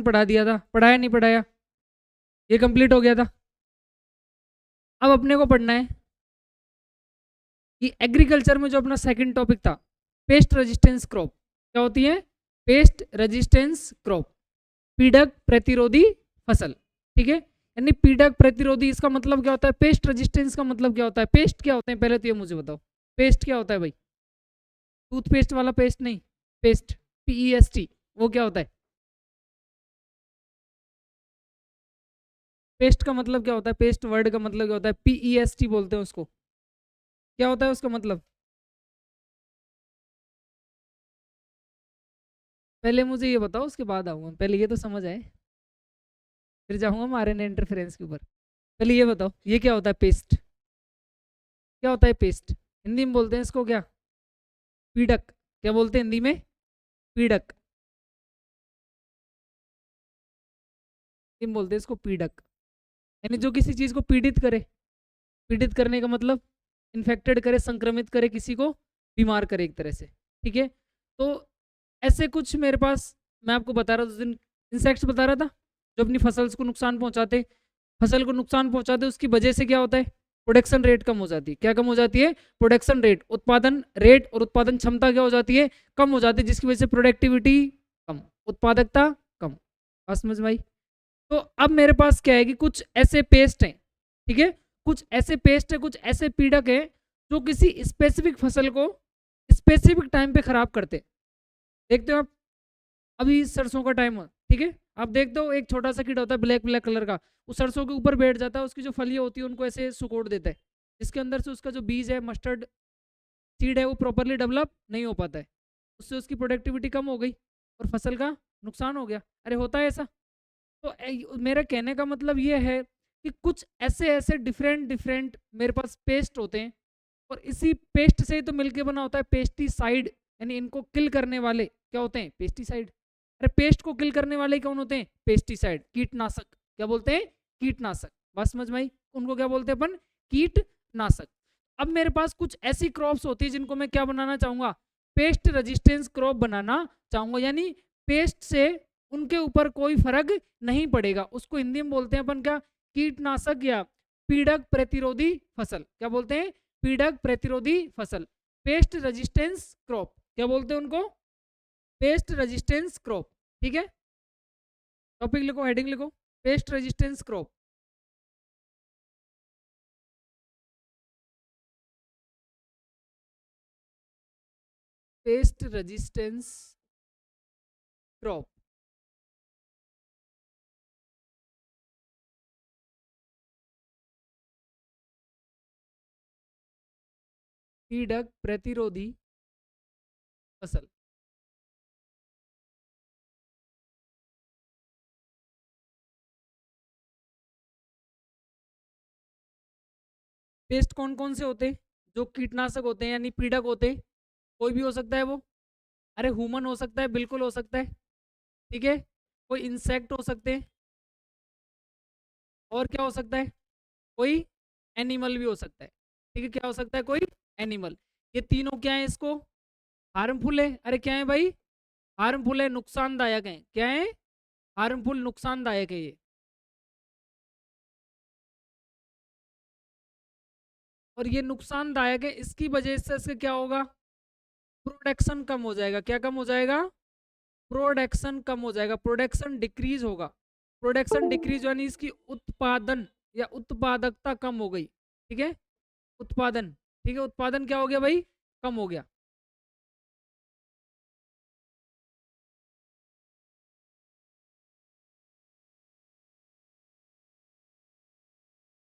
पढ़ा दिया था, पढ़ाया नहीं पढ़ाया, ये कंप्लीट हो गया था। अब अपने को पढ़ना है कि एग्रीकल्चर में जो अपना सेकंड टॉपिक था, पेस्ट रेजिस्टेंस क्रॉप, क्या होती है? पेस्ट रेजिस्टेंस क्रॉप, पीड़क प्रतिरोधी फसल, ठीक है। यानी पीड़क प्रतिरोधी, इसका मतलब क्या होता है? पेस्ट रेजिस्टेंस का मतलब क्या होता है? पेस्ट क्या होते हैं पहले तो ये मुझे बताओ, पेस्ट क्या होता है भाई? टूथपेस्ट वाला पेस्ट नहीं, पेस्ट PEST, वो क्या होता है? पेस्ट का मतलब क्या होता है? पेस्ट वर्ड का मतलब क्या होता है? PEST बोलते हैं उसको, क्या होता है उसका मतलब? पहले मुझे ये बताओ, उसके बाद आऊंगा, पहले ये तो समझ आए, फिर जाऊंगा मैं RNA इंटरफेरेंस के ऊपर। पहले ये बताओ, ये क्या होता है पेस्ट? क्या होता है पेस्ट? हिंदी में बोलते हैं इसको क्या? पीड़क। क्या बोलते हैं हिंदी में? पीड़क। हिंदी में बोलते हैं इसको पीड़क, यानी जो किसी चीज को पीड़ित करे। पीड़ित करने का मतलब इन्फेक्टेड करे, संक्रमित करे, किसी को बीमार करे एक तरह से, ठीक है। तो ऐसे कुछ मेरे पास, मैं आपको बता रहा था उस दिन, इंसेक्ट्स बता रहा था जो अपनी फसल को नुकसान पहुंचाते, फसल को नुकसान पहुंचाते, उसकी वजह से क्या होता है? प्रोडक्शन रेट कम हो जाती है। क्या कम हो जाती है? प्रोडक्शन रेट, उत्पादन रेट और उत्पादन क्षमता क्या हो जाती है? कम हो जाती है, जिसकी वजह से प्रोडक्टिविटी कम, उत्पादकता कम। बात समझ में आई? तो अब मेरे पास क्या है कि कुछ ऐसे पेस्ट हैं, ठीक है, कुछ ऐसे पेस्ट है, कुछ ऐसे पीड़क है जो किसी स्पेसिफिक फसल को स्पेसिफिक टाइम पे खराब करते हैं। देखते हो आप, अभी सरसों का टाइम है, ठीक है, आप देखते हो एक छोटा सा कीड़ा होता है ब्लैक ब्लैक कलर का, वो सरसों के ऊपर बैठ जाता है, उसकी जो फलियां होती है उनको ऐसे सुकोड़ देता है, जिसके अंदर से उसका जो बीज है, मस्टर्ड सीड है, वो प्रॉपरली डेवलप नहीं हो पाता है, उससे उसकी प्रोडक्टिविटी कम हो गई और फसल का नुकसान हो गया। अरे होता है ऐसा। तो मेरा कहने का मतलब ये है कि कुछ ऐसे ऐसे डिफरेंट डिफरेंट मेरे पास पेस्ट होते हैं, और इसी पेस्ट से ही तो मिलके बना होता है पेस्टिसाइड, यानी इनको किल करने वाले क्या होते हैं? पेस्टिसाइड। अरे पेस्ट को किल करने वाले कौन होते हैं? पेस्टिसाइड, कीटनाशक। क्या बोलते हैं? कीटनाशक। बस समझ में आई? उनको क्या बोलते हैं अपन? कीटनाशक। अब मेरे पास कुछ ऐसी क्रॉप्स होती है जिनको मैं क्या बनाना चाहूंगा? पेस्ट रेजिस्टेंस क्रॉप बनाना चाहूंगा, यानी पेस्ट से उनके ऊपर कोई फर्क नहीं पड़ेगा, उसको हिंदी में बोलते हैं अपन क्या? कीटनाशक या पीड़क प्रतिरोधी फसल। क्या बोलते हैं? पीड़क प्रतिरोधी फसल, पेस्ट रेजिस्टेंस क्रॉप। क्या बोलते हैं उनको? पेस्ट रेजिस्टेंस क्रॉप, ठीक है। टॉपिक लिखो, हेडिंग लिखो, pest resistance crop. Pest resistance crop, पीड़क प्रतिरोधी फसल। पेस्ट कौन कौन से होते हैं? जो कीटनाशक होते हैं यानी पीड़क होते हैं, कोई भी हो सकता है वो। अरे ह्यूमन हो सकता है, बिल्कुल हो सकता है, ठीक है। कोई इंसेक्ट हो सकते हैं, और क्या हो सकता है? कोई एनिमल भी हो सकता है, ठीक है। क्या हो सकता है? कोई एनिमल। ये तीनों क्या है इसको? हार्मफुल है। अरे क्या है भाई? हार्मफुल है, नुकसानदायक है। क्या है? हार्मफुल, नुकसानदायक है ये। और ये नुकसानदायक है, इसकी वजह से क्या होगा? प्रोडक्शन कम हो जाएगा। क्या कम हो जाएगा? प्रोडक्शन कम हो जाएगा, प्रोडक्शन डिक्रीज होगा। प्रोडक्शन डिक्रीज यानी इसकी उत्पादन या उत्पादकता कम हो गई, ठीक है। उत्पादन, ठीक है, उत्पादन क्या हो गया भाई? कम हो गया।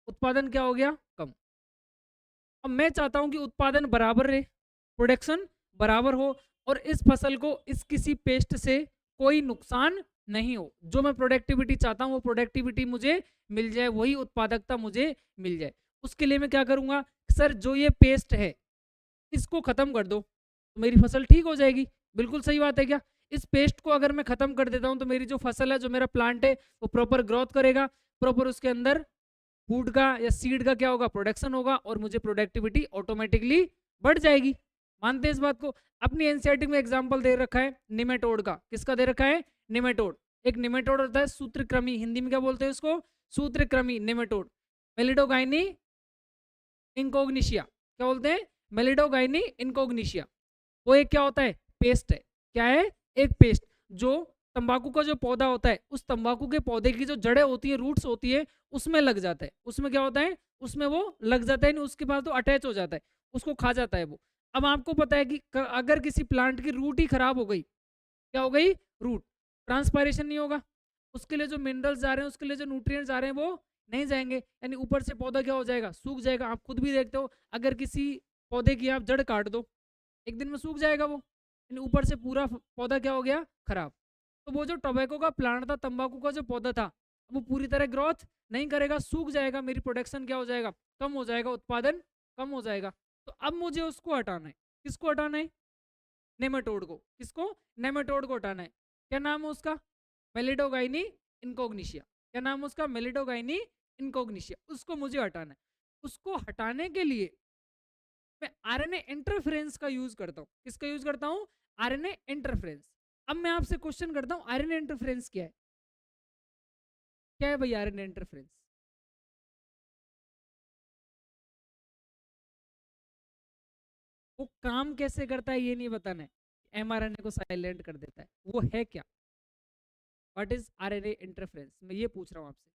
उत्पादन क्या हो गया? कम। अब मैं चाहता हूं कि उत्पादन बराबर रहे, प्रोडक्शन बराबर हो, और इस फसल को इस किसी पेस्ट से कोई नुकसान नहीं हो। जो मैं प्रोडक्टिविटी चाहता हूं वो प्रोडक्टिविटी मुझे मिल जाए, वही उत्पादकता मुझे मिल जाए। उसके लिए मैं क्या करूंगा? सर जो ये पेस्ट है इसको खत्म कर दो तो मेरी फसल ठीक हो जाएगी। बिल्कुल सही बात है क्या? इस पेस्ट को अगर मैं खत्म कर देता हूं तो मेरी जो फसल है, जो मेरा प्लांट है, वो प्रॉपर ग्रोथ करेगा, प्रॉपर उसके अंदर फूड का या सीड का क्या होगा? प्रोडक्शन होगा, और मुझे प्रोडक्टिविटी ऑटोमेटिकली बढ़ जाएगी। मानते हैं इस बात को? अपनी एनसीईआरटी में एग्जांपल दे रखा है निमेटोड का। किसका दे रखा है? निमेटोड। एक निमेटोड होता है सूत्रकृमि, हिंदी में क्या बोलते हैं इसको, सूत्रकृमि निमेटोड। मेलिडोगाइनी इंकोग्निशिया, क्या बोलते हैं, मेलिडोगाइनी इंकोग्निशिया। वो एक क्या होता है, पेस्ट है। क्या है, एक पेस्ट, जो तंबाकू का जो पौधा होता है उस तंबाकू के पौधे की जो जड़ें होती है, रूट्स होती है, उसमें लग जाता है। उसमें क्या होता है, उसमें वो लग जाता है, नहीं उसके बाद तो अटैच हो जाता है, उसको खा जाता है वो। अब आपको पता है कि अगर किसी प्लांट की रूट ही खराब हो गई, क्या हो गई, रूट, ट्रांसपायरेशन नहीं होगा, उसके लिए जो मिनरल्स जा रहे हैं, उसके लिए जो न्यूट्रिएंट्स जा रहे हैं वो नहीं जाएंगे, यानी ऊपर से पौधा क्या हो जाएगा, सूख जाएगा। आप खुद भी देखते हो, अगर किसी पौधे की आप जड़ काट दो, एक दिन में सूख जाएगा वो, यानी ऊपर से पूरा पौधा क्या हो गया, खराब। तो वो जो टोबैको का प्लांट था, तंबाकू का जो पौधा था, वो पूरी तरह ग्रोथ नहीं करेगा, सूख जाएगा, मेरी प्रोडक्शन क्या हो जाएगा, कम हो जाएगा, उत्पादन कम हो जाएगा। तो अब मुझे उसको हटाना है, किसको हटाना है, नेमाटोड को। किसको, नेमाटोड को हटाना है। क्या नाम है उसका, मेलिडोगाइनी इनकोग्निशिया। क्या नाम है उसका, मेलिडोगाइनी इनकोग्निशिया। उसको मुझे हटाना है। उसको हटाने के लिए मैं आरएनए इंटरफेरेंस का यूज करता हूँ। किसका यूज करता हूँ, आरएनए इंटरफेरेंस। अब मैं आपसे क्वेश्चन करता हूँ, आरएनए इंटरफेरेंस क्या है, क्या है भाई आरएनए इंटरफेरेंस? वो काम कैसे करता है ये नहीं बताना है, एमआरएनए को साइलेंट कर देता है, वो है क्या, व्हाट इज आरएनए इंटरफेरेंस, मैं ये पूछ रहा हूँ आपसे।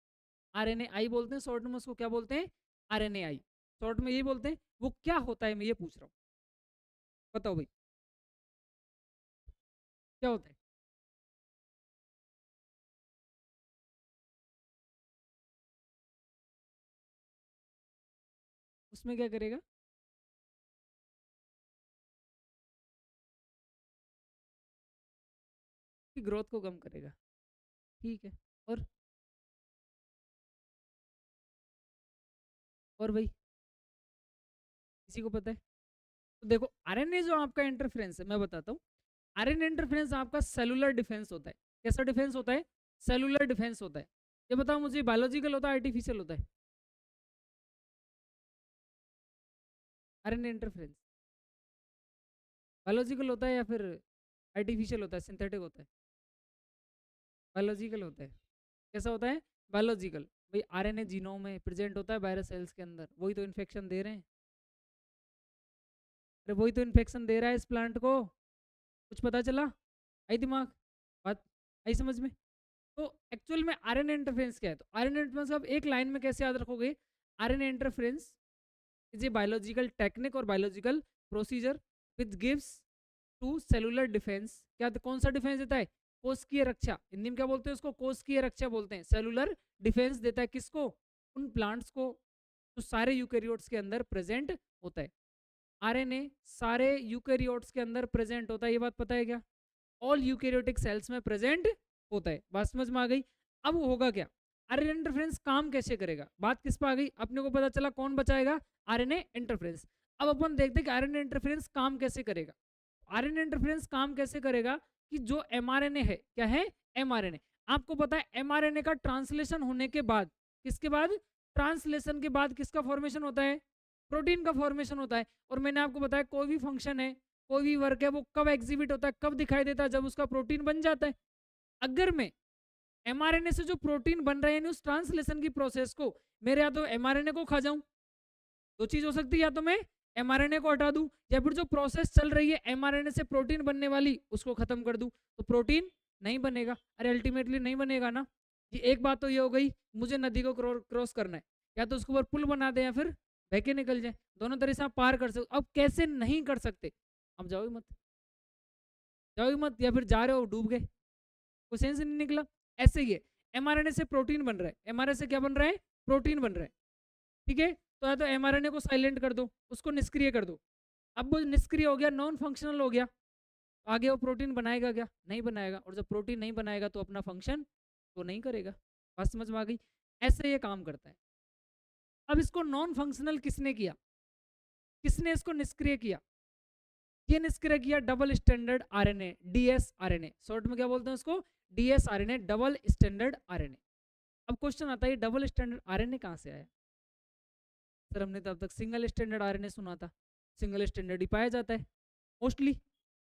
आरएनए आई बोलते हैं शॉर्ट में, उसको क्या बोलते हैं, आरएनए आई, शॉर्ट में यही बोलते हैं। वो क्या होता है, मैं ये पूछ रहा हूँ, बताओ भाई क्या होता है। उसमें क्या करेगा, कि ग्रोथ को कम करेगा, ठीक है। और भाई किसी को पता है, तो देखो आरएनए जो आपका इंटरफेरेंस है, मैं बताता हूँ। आरएनए इंटरफेरेंस आपका सेलुलर डिफेंस होता है। कैसा डिफेंस होता है, सेलुलर डिफेंस होता है। ये बताओ मुझे, बायोलॉजिकल होता है आर्टिफिशियल होता है, आरएनए इंटरफेरेंस बायोलॉजिकल होता है या फिर आर्टिफिशियल होता है, सिंथेटिक होता है, बायोलॉजिकल होता है। कैसा होता है, बायोलॉजिकल। भाई आरएनए जीनोम में प्रेजेंट होता है वायरस सेल्स के अंदर, वही तो इन्फेक्शन दे रहे हैं, अरे वही तो इन्फेक्शन दे रहा है इस प्लांट को। कुछ पता चला, आई दिमाग, बात आई समझ में। तो एक्चुअल में आरएनए इंटरफेरेंस क्या है, तो आरएनए इंटरफेरेंस आप एक लाइन में कैसे याद रखोगे, RNA interference is a biological technique और biological procedure which gives to cellular defence. क्या, कौन सा डिफेंस देता है, कोशिकीय रक्षा, हिंदी में क्या बोलते हैं उसको, कोशिकीय रक्षा बोलते हैं। सेलुलर डिफेंस देता है किसको, उन प्लांट्स को जो सारे यूकेरियोट्स के अंदर प्रेजेंट होता है। आरएनए सारे यूकेरियोट्स के अंदर प्रेजेंट होता है, ये बात पता है क्या, ऑल यूकेरियोटिक सेल्स में प्रेजेंट होता है, बात समझ में आ गई। अब होगा क्या, आरएनए इंटरफेरेंस काम कैसे करेगा, बात किस पर आ गई, अपने को पता चला कौन बचाएगा, आरएनए इंटरफेरेंस। अब अपन देखते हैं कि आरएनए इंटरफेरेंस काम कैसे करेगा। आरएनए इंटरफेरेंस काम कैसे करेगा, कि जो एमआरएनए है, क्या है, एमआरएनए। आपको पता है एमआरएनए का ट्रांसलेशन होने के बाद, किसके बाद, ट्रांसलेशन के बाद किसका फॉर्मेशन होता है, प्रोटीन का फॉर्मेशन होता है। और मैंने आपको बताया कोई भी फंक्शन है, कोई भी वर्क है, वो कब एग्जीबिट होता है, कब दिखाई देता है, जब उसका प्रोटीन बन जाता है। अगर मैं एमआरएनए से जो प्रोटीन बन रहे हैं उस ट्रांसलेशन की प्रोसेस को, मेरे या तो एमआरएनए को खा जाऊं, दो चीज हो सकती है, या तो मैं एमआरएनए को हटा दूं, या फिर जो प्रोसेस चल रही है एमआरएनए से प्रोटीन बनने वाली उसको खत्म कर दूं, तो प्रोटीन नहीं बनेगा। अरे अल्टीमेटली नहीं बनेगा ना। ये एक बात तो ये हो गई, मुझे नदी को क्रॉस करना है, या तो उसके ऊपर पुल बना दे या फिर बहके निकल जाए, दोनों तरह से आप पार कर सकते। अब कैसे नहीं कर सकते, अब जाओ मत, जाओ मत, या फिर जा रहे हो डूब गए, कोई सेंस नहीं निकला। ऐसे ही है, एमआरएनए से प्रोटीन बन रहा है, एमआरएनए से क्या बन रहा है, प्रोटीन बन रहा है, ठीक है। तो या तो एमआरएनए को साइलेंट कर दो, उसको निष्क्रिय कर दो। अब वो निष्क्रिय हो गया, नॉन फंक्शनल हो गया, आगे वो प्रोटीन बनाएगा क्या, नहीं बनाएगा, और जब प्रोटीन नहीं बनाएगा तो अपना फंक्शन तो नहीं करेगा। बात समझ में आ गई, ऐसे ये काम करता है। अब इसको नॉन फंक्शनल किसने किया, किसने इसको निष्क्रिय किया, ये निष्क्रिय किया double standard RNA, DS RNA, short में क्या बोलते हैं उसको, DS RNA, double standard RNA. अब क्वेश्चन आता है डबल स्टैंडर्ड आरएनए कहां से आया, सर हमने तो अब तक सिंगल स्टैंडर्ड आरएनए सुना था, सिंगल स्टैंडर्ड ही पाया जाता है मोस्टली,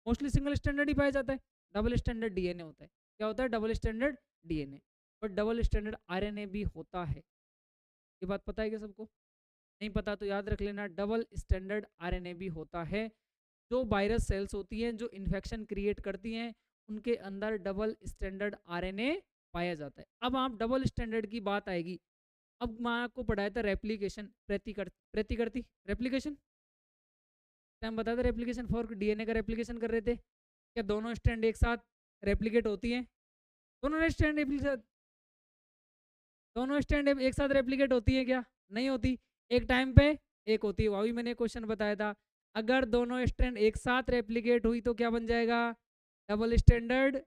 मोस्टली सिंगल स्टैंडर्ड ही पाया जाता है, डबल स्टैंडर्ड डीएनए होता है। क्या होता है? Double standard DNA. और डबल स्टैंडर्ड आरएनए भी होता है। ये बात पता है क्या सबको? नहीं पता तो याद रख लेना, डबल स्टैंडर्ड आरएनए भी होता है। जो वायरस सेल्स होती हैं जो इन्फेक्शन क्रिएट करती हैं, उनके अंदर डबल स्टैंडर्ड आरएनए पाया जाता है। अब आप डबल स्टैंडर्ड की बात आएगी। अब मैं आपको पढ़ाया था रेप्लिकेशन, प्रतिकृति रेप्लिकेशन, टाइम बताया था रेप्लिकेशन फॉर डीएनए का रेप्लिकेशन कर रहे थे। क्या दोनों स्ट्रैंड एक साथ रेप्लिकेट होती हैं? दोनों स्ट्रैंड एक साथ रेप्लिकेट होती है क्या? नहीं होती। एक टाइम पे एक होती है, वही मैंने क्वेश्चन बताया था। अगर दोनों स्ट्रैंड एक साथ रेप्लिकेट हुई तो क्या बन जाएगा? Double standard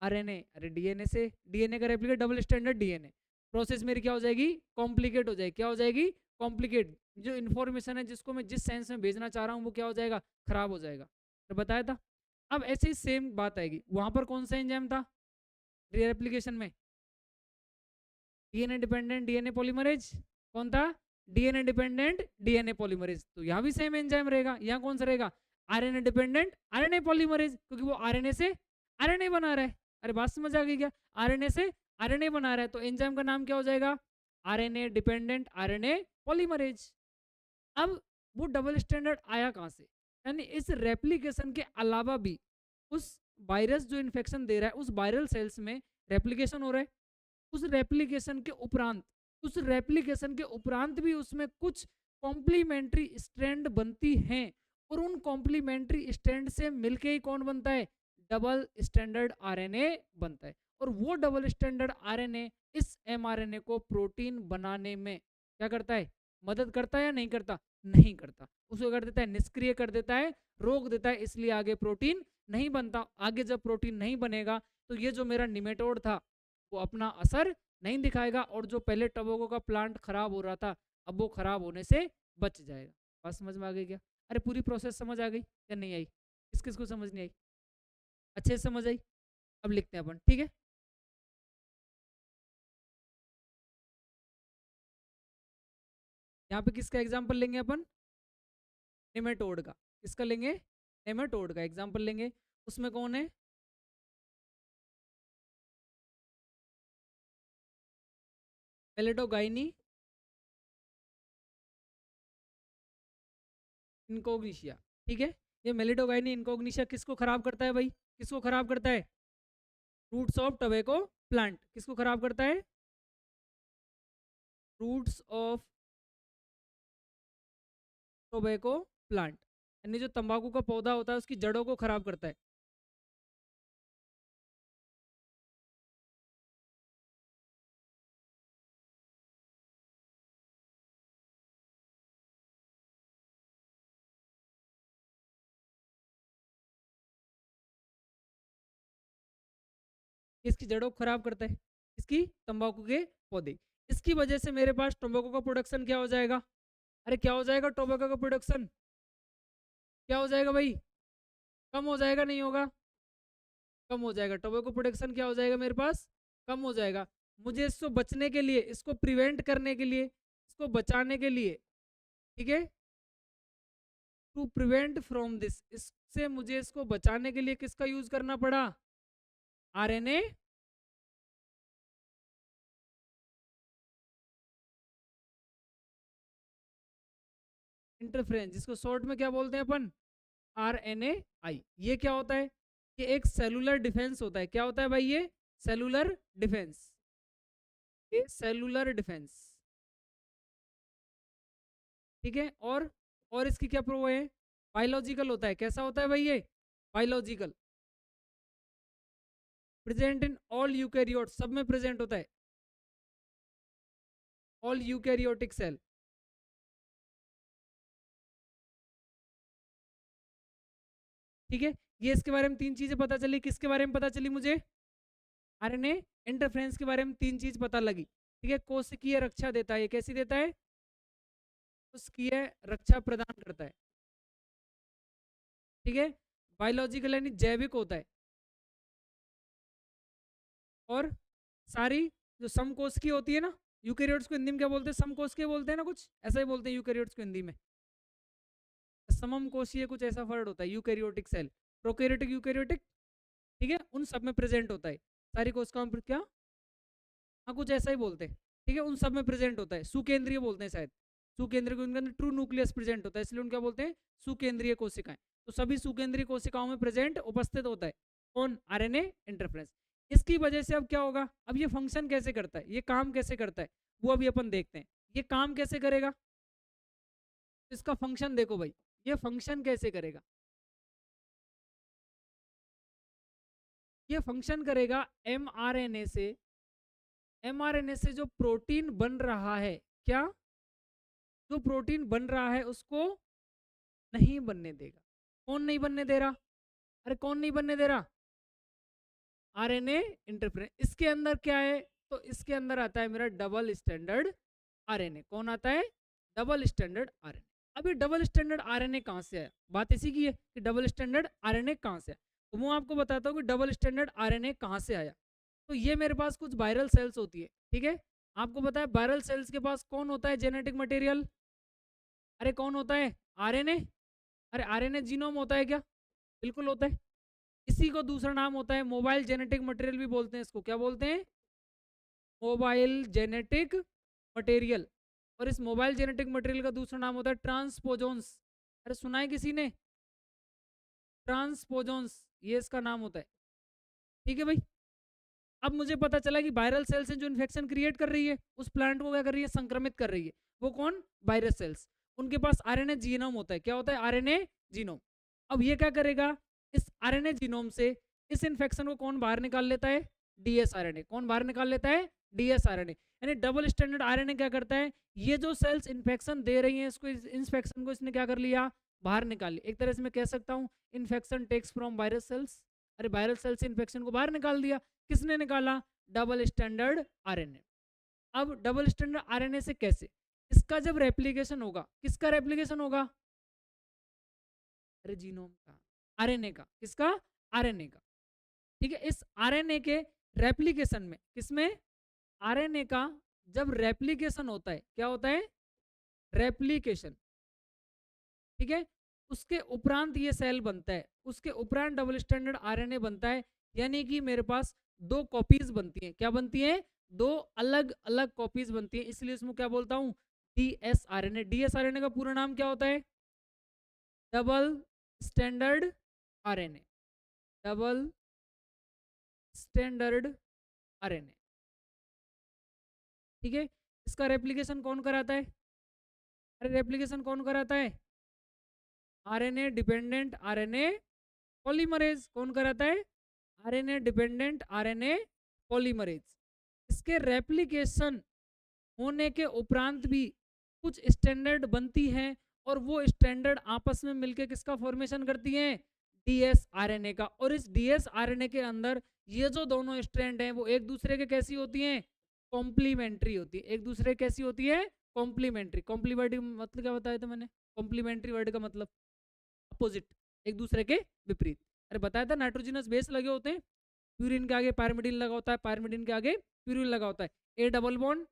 RNA. अरे डीएनए से डीएनए का replicate double standard DNA. Process मेरी क्या हो जाएगी? कॉम्प्लिकेट हो जाएगी। क्या हो जाएगी? कॉम्प्लिकेट। जो इन्फॉर्मेशन है जिसको मैं जिस सेंस में भेजना चाह रहा हूँ वो क्या हो जाएगा? खराब हो जाएगा। तो बताया था। अब ऐसे ही सेम बात आएगी, वहां पर कौन सा एंजाइम था रेप्लिकेशन में? DNA dependent DNA polymerase. कौन था? DNA dependent DNA polymerase. तो यहाँ भी सेम एंजाइम रहेगा। यहाँ कौन सा रहेगा? आरएनए डिपेंडेंट आरएनए पॉलीमरेज, क्योंकि वो आरएनए से आरएनए बना रहा है। अरे बात समझ आ गई क्या? आरएनए से आरएनए बना रहा है, तो एंजाइम का नाम क्या हो जाएगा? RNA dependent RNA polymerase. अब वो डबल स्टैंडर्ड आया कहाँ से? यानी इस रेप्लिकेशन के अलावा भी उस वायरस जो इन्फेक्शन दे रहा है उस वायरल सेल्स में रेप्लिकेशन हो रहा है। उस रेप्लिकेशन के उपरांत भी उसमें कुछ कॉम्प्लीमेंट्री स्ट्रैंड बनती हैं, और उन कॉम्प्लीमेंट्री स्ट्रैंड से मिलके ही कौन बनता है? डबल स्टैंडर्ड आरएनए बनता है। और वो डबल स्टैंडर्ड आरएनए इस एमआरएनए को प्रोटीन बनाने में क्या करता है? मदद करता है या नहीं करता? नहीं करता। उसको कर देता है निष्क्रिय कर देता है, रोक देता है, इसलिए आगे प्रोटीन नहीं बनता। आगे जब प्रोटीन नहीं बनेगा तो ये जो मेरा निमेटोड था वो अपना असर नहीं दिखाएगा, और जो पहले टोबैको का प्लांट खराब हो रहा था अब वो खराब होने से बच जाएगा। बात समझ में आ गई क्या? अरे पूरी प्रोसेस समझ आ गई या नहीं आई? किस किस को समझ नहीं आई? अच्छे से समझ आई? अब लिखते हैं अपन, ठीक है। यहाँ पे किसका एग्जाम्पल लेंगे अपन? नेमेटोड का। किसका लेंगे? नेमेटोड का एग्जाम्पल लेंगे। उसमें कौन है? पेलेटोगाइनी इनकोग्निशिया, ठीक है। ये मेलिडोगाइनी इनकोग्निशिया किसको खराब करता है भाई? किसको खराब करता है? Roots of tobacco plant. किसको खराब करता है? रूट्स ऑफ टोबैको प्लांट, यानी जो तंबाकू का पौधा होता है उसकी जड़ों को खराब करता है। इसकी जड़ों को खराब करता है, इसकी तंबाकू के पौधे। इसकी वजह से मेरे पास टोबैको का प्रोडक्शन क्या हो जाएगा? अरे क्या हो जाएगा? टोबैको का प्रोडक्शन क्या हो जाएगा भाई? कम हो जाएगा, नहीं होगा? कम हो जाएगा। टोबैको प्रोडक्शन क्या हो जाएगा मेरे पास? कम हो जाएगा। मुझे इसको बचने के लिए, इसको प्रिवेंट करने के लिए, इसको बचाने के लिए, ठीक है, टू प्रिवेंट फ्रॉम दिस, इससे मुझे इसको बचाने के लिए किसका यूज करना पड़ा? आरएनए इंटरफ्रेंस, जिसको शॉर्ट में क्या बोलते हैं अपन? आरएनए आई। ये क्या होता है? ये एक सेलुलर डिफेंस होता है। क्या होता है भाई? ये सेलुलर डिफेंस। ये सेलुलर डिफेंस, ठीक है। और इसकी क्या प्रो है? बायोलॉजिकल होता है। कैसा होता है भाई? ये biological, present in all eukaryote, सब में प्रेजेंट होता है, ऑल यूकैरियोटिक सेल, ठीक है। ये इसके बारे में तीन चीजें पता चली। किसके बारे में पता चली मुझे? आरएनए इंटरफ्रेंस के बारे में तीन चीज पता लगी, ठीक है। कोशिकीय रक्षा देता है। ये कैसी देता है? कोशिकीय रक्षा प्रदान करता है, ठीक है। बायोलॉजिकल यानी जैविक होता है। और सारी जो समकोशिकीय होती है ना, यूकैरियोट्स को हिंदी में क्या बोलते हैं? समकोशिकीय बोलते हैं ना, कुछ ऐसा ही बोलते हैं यूकैरियोट्स को हिंदी में। समम कोशीय कुछ ऐसा वर्ड होता है। यूकैरियोटिक सेल, प्रोकैरियोटिक, यूकैरियोटिक, ठीक है, उन सब में प्रेजेंट होता है। सारी कोशिकाओं में क्या, हाँ कुछ ऐसा ही बोलते हैं, ठीक है, उन सब में प्रेजेंट होता है, सुकेंद्रीय बोलते हैं शायद, सुकेंद्रीय को, उनके अंदर ट्रू न्यूक्लियस प्रेजेंट होता है, इसलिए उनका बोलते हैं सुकेंद्रीय कोशिकाएं। तो सभी सुकेंद्रीय कोशिकाओं में प्रेजेंट उपस्थित होता है कौन, आरएनए इंटरफेरेंस। इसकी वजह से अब क्या होगा, अब ये फंक्शन कैसे करता है, ये काम कैसे करता है, वो अभी अपन देखते हैं। ये काम कैसे करेगा, इसका फंक्शन देखो भाई, ये फंक्शन कैसे करेगा, ये फंक्शन करेगा एमआरएनए से, एमआरएनए से जो प्रोटीन बन रहा है, क्या, जो प्रोटीन बन रहा है उसको नहीं बनने देगा। कौन नहीं बनने दे रहा, अरे कौन नहीं बनने दे रहा, आरएनए इंटरफेरेंस। इसके अंदर क्या है, तो इसके अंदर आता है मेरा डबल स्टैंडर्ड आरएनए। कौन आता है, डबल स्टैंडर्ड आरएनए। अब ये डबल स्टैंडर्ड आरएनए कहाँ से आया, बात इसी की है कि डबल स्टैंडर्ड आरएनए कहाँ से आया। तो मैं आपको बताता हूँ कि डबल स्टैंडर्ड आरएनए कहाँ से आया। तो ये मेरे पास कुछ वायरल सेल्स होती है, ठीक है, आपको पता है वायरल सेल्स के पास कौन होता है जेनेटिक मटेरियल, अरे कौन होता है, आरएनए। अरे आरएनए जीनोम होता है क्या, बिल्कुल होता है। इसी को दूसरा नाम होता है मोबाइल जेनेटिक मटेरियल भी बोलते हैं, इसको क्या बोलते हैं, मोबाइल जेनेटिक मटेरियल। और इस मोबाइल जेनेटिक मटेरियल का दूसरा नाम होता है ट्रांसपोजोन्स। अरे सुना है किसी ने, ट्रांसपोजोन्स, ये इसका नाम होता है, ठीक है भाई। अब मुझे पता चला कि वायरल सेल्स हैं जो इन्फेक्शन क्रिएट कर रही है, उस प्लांट को क्या कर रही है, संक्रमित कर रही है। वो कौन, वायरस सेल्स। उनके पास आरएनए जीनोम होता है, क्या होता है, आरएनए जीनोम। अब ये क्या करेगा, इस आरएनए जीनोम से इस इन्फेक्शन को कौन बाहर निकाल लेता है, डीएसआरएनए। कौन बाहर निकाल लेता है, डीएसआरएनए। यानी डबल स्टैंडर्ड आरएनए क्या करता है, ये जो सेल्स इन्फेक्शन दे रही हैं इसको, इस इन्फेक्शन को इसने क्या कर लिया, बाहर निकाल लिया। एक तरह से मैं कह सकता हूँ infection takes from virus cells. अरे वायरल सेल से इन्फेक्शन को बाहर निकाल दिया, किसने निकाला, डबल स्टैंडर्ड आरएनए। अब डबल स्टैंडर्ड आरएनए से कैसे, इसका जब रेप्लिकेशन होगा, किसका रेप्लिकेशन होगा, अरे जीनोम का, आरएनए का, किसका, आरएनए का, ठीक है। इस आरएनए के रेप्लिकेशन में, किसमें, आरएनए का जब रेप्लिकेशन होता है, क्या होता है, रेप्लिकेशन, ठीक है, उसके उपरांत ये सेल बनता है, उसके उपरांत डबल स्टैंडर्ड आरएनए बनता है। यानी कि मेरे पास दो कॉपीज बनती हैं, क्या बनती हैं, दो अलग अलग कॉपीज बनती हैं, इसलिए इसमें क्या बोलता हूं, डीएसआरएनए। डीएसआरएनए का पूरा नाम क्या होता है, double standard RNA, double standard RNA, ठीक है। इसका रेप्लिकेशन कौन कराता है, अरे रेप्लिकेशन कौन कराता है, आरएनए डिपेंडेंट आरएनए पॉलीमरेज। कौन कराता है, आरएनए डिपेंडेंट आरएनए पॉलीमरेज। इसके रेप्लिकेशन होने के उपरांत भी कुछ स्टैंडर्ड बनती हैं, और वो स्टैंडर्ड आपस में मिलकर किसका फॉर्मेशन करती हैं, डीएसआरएनए का। और इस डीएसआरएनए के अंदर ये जो दोनों स्ट्रैंड हैं वो एक दूसरे के कैसी होती हैं, कॉम्प्लीमेंट्री होती है, एक दूसरे कैसी होती है, कॉम्प्लीमेंट्री। कॉम्प्लीमेंट्री मतलब क्या बताया था मैंने, कॉम्प्लीमेंट्री वर्ड का मतलब अपोजिट, एक दूसरे के विपरीत। अरे बताया था नाइट्रोजनस बेस लगे होते हैं, प्यूरिन के आगे पायरिमिडिन लगा होता है, पायरिमिडिन के आगे प्यूरिन लगा होता है, A double bond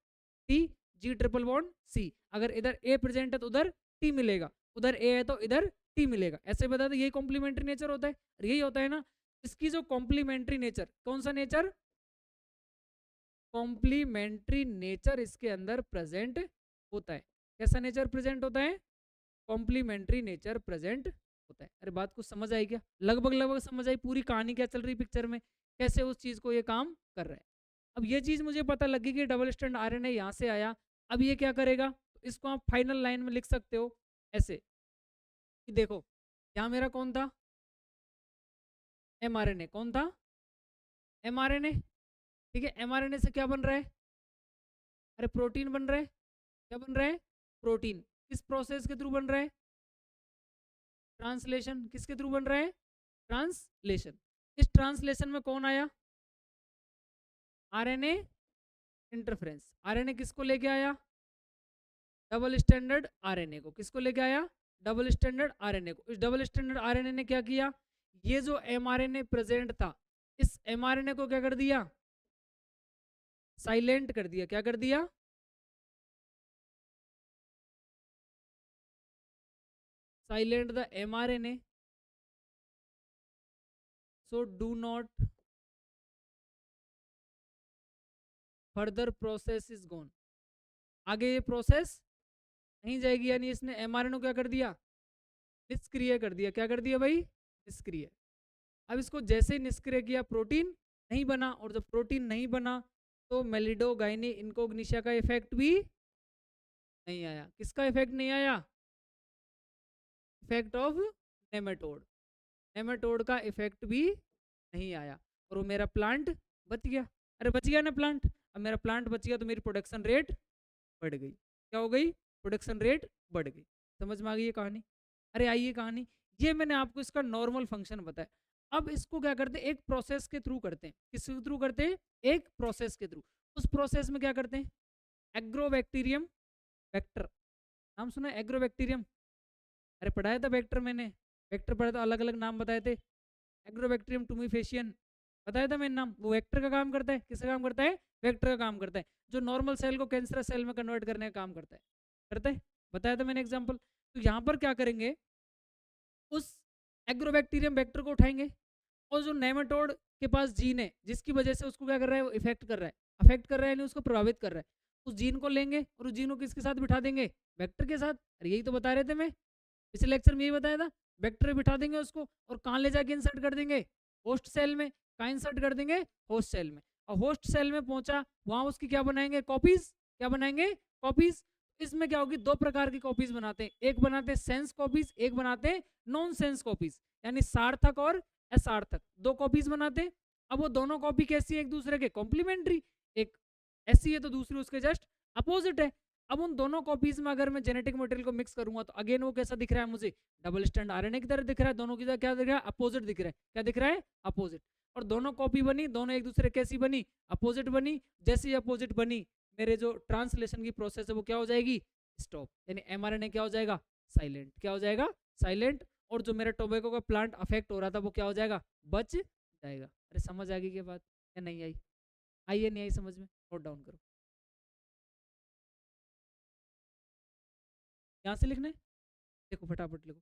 T, G triple bond C. अगर इधर ए प्रेजेंट है तो उधर टी मिलेगा, उधर ए है तो इधर टी मिलेगा। ऐसे बताया था, यही कॉम्प्लीमेंट्री नेचर होता है, यही होता है ना। इसकी जो कॉम्प्लीमेंट्री नेचर, कौन सा नेचर, कॉम्प्लीमेंट्री नेचर इसके अंदर प्रेजेंट होता है। कैसा नेचर प्रेजेंट होता है, कॉम्प्लीमेंट्री नेचर प्रेजेंट होता है। अरे बात कुछ समझ आई क्या, लगभग लगभग समझ आई, पूरी कहानी क्या चल रही पिक्चर में, कैसे उस चीज को ये काम कर रहा है। अब ये चीज मुझे पता लगी कि डबल स्टैंड आरएनए यहाँ से आया। अब ये क्या करेगा, तो इसको आप फाइनल लाइन में लिख सकते हो ऐसे कि देखो, यहाँ मेरा कौन था, एमआरएनए। कौन था, एमआरएनए, ठीक है। एमआरएनए से क्या बन रहा है, अरे प्रोटीन बन रहा है, क्या बन रहा है, प्रोटीन। किस प्रोसेस के थ्रू बन रहा है, ट्रांसलेशन। किसके थ्रू बन रहा है, ट्रांसलेशन। इस ट्रांसलेशन में कौन आया, आरएनए इंटरफेरेंस। आरएनए किसको लेके आया, डबल स्टैंडर्ड आरएनए को। किसको लेके आया, डबल स्टैंडर्ड आरएनए को। इस डबल स्टैंडर्ड आरएनए ने क्या किया, ये जो एमआरएनए प्रेजेंट था, इस एमआरएनए को क्या कर दिया, साइलेंट कर दिया। क्या कर दिया, silent the mRNA, so do not further process is gone, आगे ये प्रोसेस नहीं जाएगी, यानी इसने एमआरएनए क्या कर दिया, निष्क्रिय कर दिया। क्या कर दिया भाई, निष्क्रिय। अब इसको जैसे ही निष्क्रिय किया प्रोटीन नहीं बना, और जब प्रोटीन नहीं बना तो मेलिडोगाइनी इनकोग्निशिया का इफेक्ट भी नहीं आया। किसका इफेक्ट नहीं आया, इफेक्ट ऑफ नेमेटोड, नेमेटोड का इफेक्ट भी नहीं आया, और वो मेरा प्लांट बच गया। अरे बच गया ना प्लांट, अब मेरा प्लांट बच गया तो मेरी प्रोडक्शन रेट बढ़ गई। क्या हो गई, प्रोडक्शन रेट बढ़ गई। समझ में आ गई ये कहानी। अरे आई ये कहानी, ये मैंने आपको इसका नॉर्मल फंक्शन बताया। अब इसको क्या करते हैं, एक प्रोसेस के थ्रू करते हैं। किस थ्रू करते हैं, एक प्रोसेस के थ्रू। उस प्रोसेस में क्या करते हैं, एग्रोबैक्टीरियम वेक्टर, नाम सुना है एग्रोबैक्टीरियम, अरे पढ़ाया था वेक्टर मैंने, वेक्टर पढ़ा था, अलग अलग नाम बताए थे। एग्रोबैक्टीरियम टूमीफेशियन बताया था मैंने नाम, वो वेक्टर का काम करता है। किसका काम करता है, वेक्टर का काम करता है, जो नॉर्मल सेल को कैंसरस सेल में कन्वर्ट करने का काम करता है, करता है, बताया था मैंने एग्जाम्पल। तो यहाँ पर क्या करेंगे, उस एग्रोबैक्टीरियम वेक्टर को उठाएंगे, और जो नेमाटोड के पास जीन है जिसकी वजह से उसको क्या कर रहा है, वो इफेक्ट कर रहा है, अफेक्ट कर रहा है, यानी उसको प्रभावित कर रहा है, उस जीन को लेंगे और उस जीन को किसके साथ बिठा देंगे, वेक्टर के साथ। अरे यही तो बता रहे थे मैं, पिछले लेक्चर में यही बताया था, वेक्टर बिठा देंगे उसको, और कहाँ ले जाके इंसर्ट कर देंगे, होस्ट सेल में। कहाँ इंसर्ट कर देंगे, होस्ट सेल में। और होस्ट सेल में पहुंचा, वहां उसकी क्या बनाएंगे, कॉपीज। क्या बनाएंगे, कॉपीज। इसमें क्या होगी, दो प्रकार की कॉपीज बनाते हैं, एक बनाते हैं सेंस कॉपीज, एक बनाते हैं नॉन सेंस कॉपीज, यानी सार्थक और असार्थक, दो कॉपीज बनाते हैं। अब वो दोनों कॉपी कैसी है, एक दूसरे के कॉम्प्लीमेंट्री, एक ऐसी है तो दूसरी उसके जस्ट अपोजिट है। अब उन दोनों कॉपीज में अगर मैं जेनेटिक मटेरियल को मिक्स करूंगा तो अगेन वो कैसा दिख रहा है मुझे, डबल स्टैंड आरएनए की तरह दिख रहा है, दोनों की तरह क्या दिख रहा है, अपोजिट दिख रहा है। क्या दिख रहा है, अपोजिट। और दोनों कॉपी बनी, दोनों एक दूसरे कैसी बनी, अपोजिट बनी। जैसे ही अपोजिट बनी, मेरे जो ट्रांसलेशन की प्रोसेस है वो क्या हो जाएगी, स्टॉप, यानी एमआरएनए क्या हो जाएगा, साइलेंट। क्या हो जाएगा, साइलेंट। और जो मेरा टोबैको का प्लांट अफेक्ट हो रहा था वो क्या हो जाएगा, बच जाएगा। अरे समझ आ गई क्या बात, या नहीं आई, आई या नहीं आई समझ में, नोट डाउन करो, यहाँ से लिखना है, देखो फटाफट लिखो।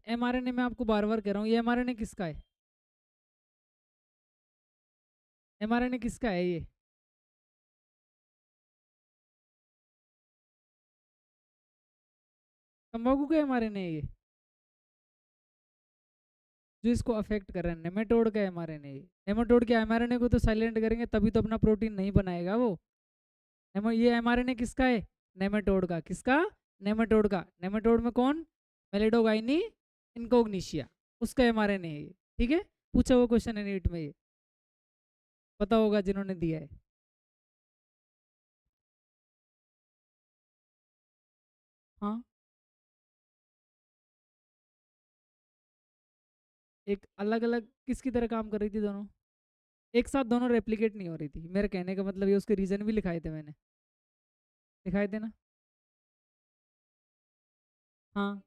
एमआरएनए मैं आपको बार बार कह रहा हूँ, ये एमआरएनए किसका है? एमआरएनए किसका है ये? तंबाकू का एमआरएनए है ये, जो इसको अफेक्ट कर रहा है। नेमेटोड का एमआरएनए है। नेमेटोड के एमआरएनए को तो साइलेंट करेंगे तभी तो अपना प्रोटीन नहीं बनाएगा वो। ये एमआरएनए किसका है? नेमेटोड का। किसका? नेमेटोड का। नेमेटोड में कौन? मेलिडोगाइनी इनकोग्निशिया, उसका एमआरएनए है ये। ठीक है, पूछा हुआ क्वेश्चन है नीट में, ये पता होगा जिन्होंने दिया है। हाँ, एक अलग अलग किसकी तरह काम कर रही थी दोनों? एक साथ दोनों रेप्लिकेट नहीं हो रही थी, मेरे कहने का मतलब ये, उसके रीजन भी लिखाए थे मैंने, लिखाए थे ना? हाँ,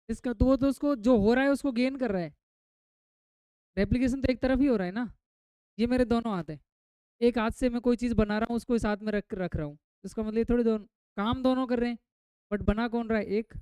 इसका तो वो तो उसको जो हो रहा है उसको गेन कर रहा है। रेप्लिकेशन तो एक तरफ ही हो रहा है ना। ये मेरे दोनों हाथ है, एक हाथ से मैं कोई चीज़ बना रहा हूँ, उसको इस हाथ में रख रख रहा हूँ, इसका मतलब ये थोड़ी दोनों काम दोनों कर रहे हैं, बट बना कौन रहा है? एक।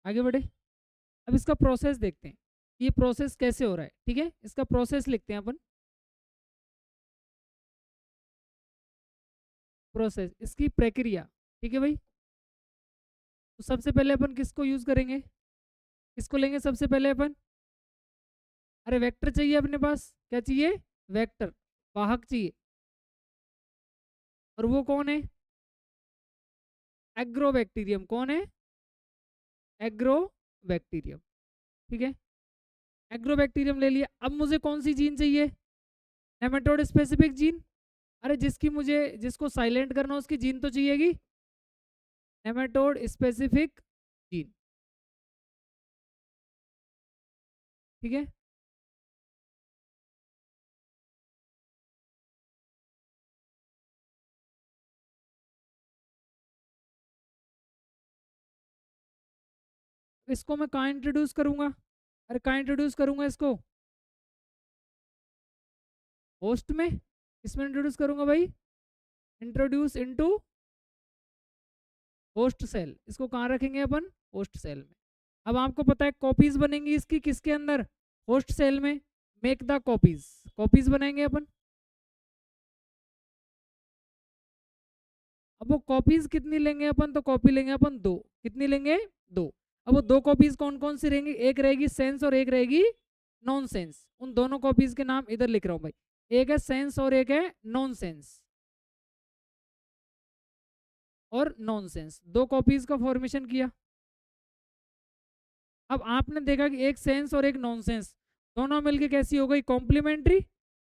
आगे बढ़े, अब इसका प्रोसेस देखते हैं, ये प्रोसेस कैसे हो रहा है। ठीक है, इसका प्रोसेस लिखते हैं अपन। प्रोसेस, इसकी प्रक्रिया। ठीक है भाई, तो सबसे पहले अपन किसको यूज करेंगे? किसको लेंगे सबसे पहले अपन? अरे वेक्टर चाहिए अपने पास, क्या चाहिए? वेक्टर, वाहक चाहिए। और वो कौन है? एग्रोबैक्टीरियम। कौन है? एग्रोबैक्टीरियम। ठीक है, एग्रोबैक्टीरियम ले लिया। अब मुझे कौन सी जीन चाहिए? Nematode specific gene. अरे जिसकी मुझे, जिसको साइलेंट करना हो उसकी जीन तो चाहिएगी, नेमेटोड स्पेसिफिक जीन। ठीक है, इसको मैं कहाँ इंट्रोड्यूस करूंगा? अरे कहाँ इंट्रोड्यूस करूंगा इसको? होस्ट में। किसमें इंट्रोड्यूस करूंगा भाई? Introduce into host cell. इसको कहाँ रखेंगे अपन? होस्ट सेल में। अब आपको पता है कॉपीज बनेंगी इसकी किसके अंदर? होस्ट सेल में। मेक द कॉपीज, कॉपीज बनाएंगे अपन। अब वो कॉपीज कितनी लेंगे अपन? तो कॉपी लेंगे अपन दो। कितनी लेंगे? दो। अब वो दो कॉपीज कौन कौन सी रहेंगी? एक रहेगी सेंस और एक रहेगी नॉन सेंस। उन दोनों कॉपीज के नाम इधर लिख रहा हूं भाई, एक है सेंस और एक है नॉन सेंस। और नॉन सेंस, दो कॉपीज का फॉर्मेशन किया। अब आपने देखा कि एक सेंस और एक नॉनसेंस दोनों मिलके कैसी हो गई? कॉम्प्लीमेंट्री।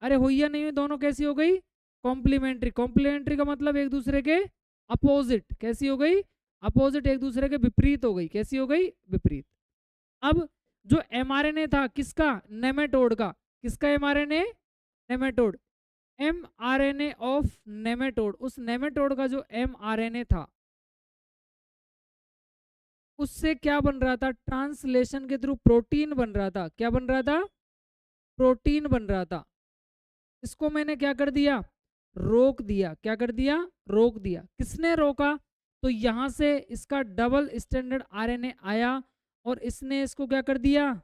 अरे हुई या नहीं हुई? दोनों कैसी हो गई? कॉम्प्लीमेंट्री। कॉम्प्लीमेंट्री का मतलब एक दूसरे के अपोजिट। कैसी हो गई? अपोजिट, एक दूसरे के विपरीत हो गई। कैसी हो गई? विपरीत। अब जो एमआरएनए था किसका? नेमेटोड का। किसका mRNA? Nematode. MRNA of nematode, उस नेमेटोड का जो एमआरएनए था उससे क्या बन रहा था? ट्रांसलेशन के थ्रू प्रोटीन बन रहा था। क्या बन रहा था? प्रोटीन बन रहा था। इसको मैंने क्या कर दिया? रोक दिया। क्या कर दिया? रोक दिया। किसने रोका? तो यहां से इसका डबल स्टैंडर्ड आरएनए आया और इसने इसको क्या कर दिया?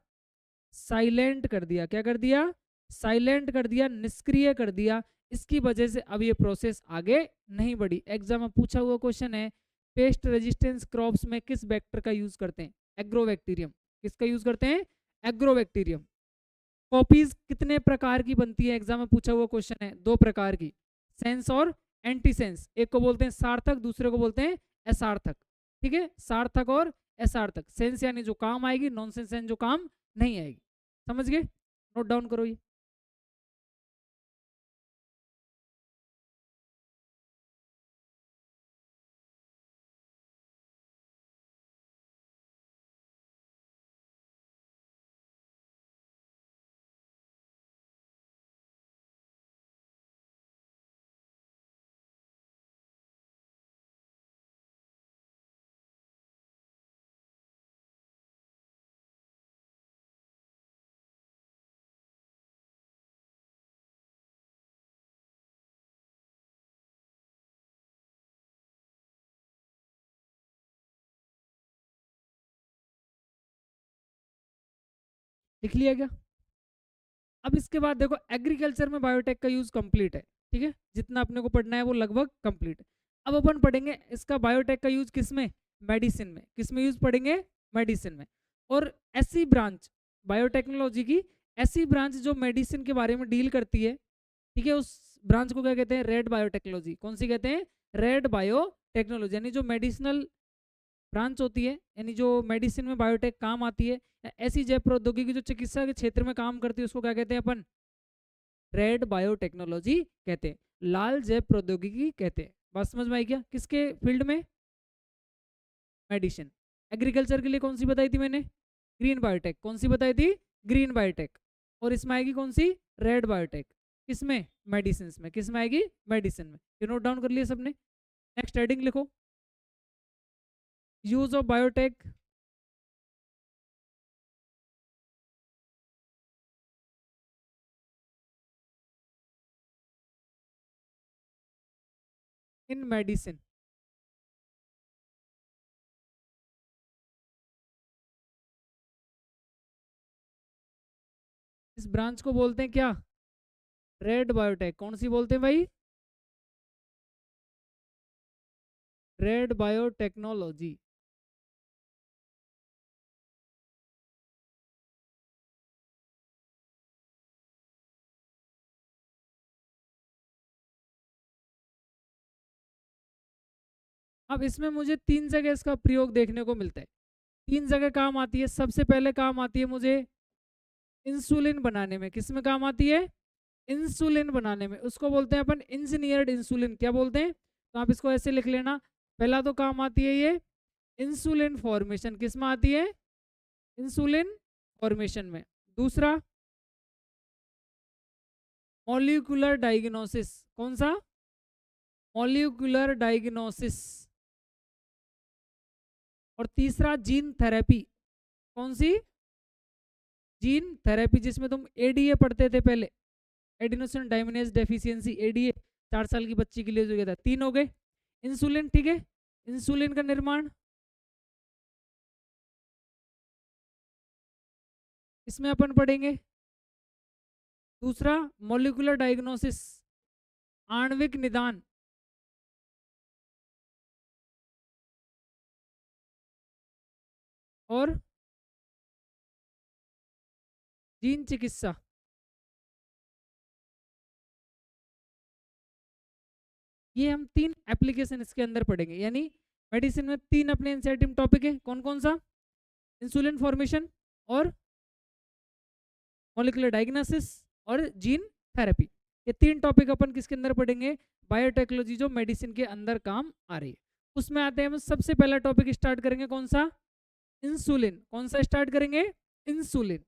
साइलेंट कर दिया। क्या कर दिया? साइलेंट कर दिया, निष्क्रिय कर दिया। इसकी वजह से अब ये प्रोसेस आगे नहीं बढ़ी। एग्जाम में पूछा हुआ क्वेश्चन है, पेस्ट रेजिस्टेंस क्रॉप्स में किस बैक्टर का यूज करते हैं? एग्रोबैक्टीरियम। किसका यूज करते हैं? एग्रोबैक्टीरियम। कॉपीज कितने प्रकार की बनती है? एग्जाम में पूछा हुआ क्वेश्चन है, दो प्रकार की, सेंस और एंटी सेंस। एक को बोलते हैं सार्थक, दूसरे को बोलते हैं असार्थक। ठीक है, सार्थक और असार्थक। सेंस यानी जो काम आएगी, नॉन सेंस यानी जो काम नहीं आएगी। समझ गए? नोट डाउन करो ये। लिख लिया क्या? अब इसके बाद देखो, एग्रीकल्चर में बायोटेक का यूज कंप्लीट है। ठीक है, जितना अपने को पढ़ना है वो लगभग कंप्लीट है। अब अपन पढ़ेंगे इसका बायोटेक का यूज किसमें? मेडिसिन में। किसमें यूज पढ़ेंगे? मेडिसिन में। और ऐसी ब्रांच बायोटेक्नोलॉजी की, ऐसी ब्रांच जो मेडिसिन के बारे में डील करती है, ठीक है, उस ब्रांच को क्या कहते हैं? Red biotechnology. कौन सी कहते हैं? Red biotechnology. यानी जो मेडिसिनल ब्रांच होती है, यानी जो मेडिसिन में बायोटेक काम आती है, ऐसी जैव प्रौद्योगिकी जो चिकित्सा के क्षेत्र में काम करती है, उसको क्या कहते हैं अपन? रेड बायोटेक्नोलॉजी कहते हैं, लाल जैव प्रौद्योगिकी कहते हैं। बात समझ में आई क्या? किसके फील्ड में? मेडिसिन। एग्रीकल्चर के लिए कौन सी बताई थी मैंने? Green biotech. कौन सी बताई थी? Green biotech. और इसमें आएगी कौन सी? Red biotech. किसमें? मेडिसिन में। किसमें आएगी? मेडिसिन में। ये नोट डाउन कर लिया सबने? नेक्स्ट हेडिंग लिखो, use of biotech in medicine. इस ब्रांच को बोलते हैं क्या? Red biotech. कौन सी बोलते हैं भाई? Red biotechnology. अब इसमें मुझे 3 जगह इसका प्रयोग देखने को मिलता है। 3 जगह काम आती है। सबसे पहले काम आती है मुझे इंसुलिन बनाने में। किस में काम आती है? इंसुलिन बनाने में। उसको बोलते हैं अपन इंजीनियर्ड इंसुलिन। क्या बोलते हैं? तो आप इसको ऐसे लिख लेना। पहला तो काम आती है ये इंसुलिन फॉर्मेशन। किस में आती है? इंसुलिन फॉर्मेशन में। दूसरा, मॉलिक्यूलर डायग्नोसिस। कौन सा? Molecular diagnosis. और तीसरा, जीन थेरेपी। कौन सी? जीन थेरेपी, जिसमें तुम एडीए पढ़ते थे पहले, एडिनोसिन डाइमिनेज डेफिशिएंसी, एडीए। 4 साल की बच्ची के लिए जो था। 3 हो गए। इंसुलिन, ठीक है, इंसुलिन का निर्माण इसमें अपन पढ़ेंगे। दूसरा, मॉलिक्यूलर डायग्नोसिस, आणविक निदान। और जीन चिकित्सा। ये हम 3 एप्लीकेशन इसके अंदर पढ़ेंगे। यानी मेडिसिन में 3 अपने एनसीईआरटी में टॉपिक है। कौन कौन सा? इंसुलिन फॉर्मेशन, और मॉलिक्यूलर डायग्नोसिस, और जीन थेरेपी। ये 3 टॉपिक अपन किसके अंदर पढ़ेंगे? बायोटेक्नोलॉजी जो मेडिसिन के अंदर काम आ रही है उसमें आते हैं। हम सबसे पहला टॉपिक स्टार्ट करेंगे कौन सा? इंसुलिन। कौन सा स्टार्ट करेंगे? इंसुलिन।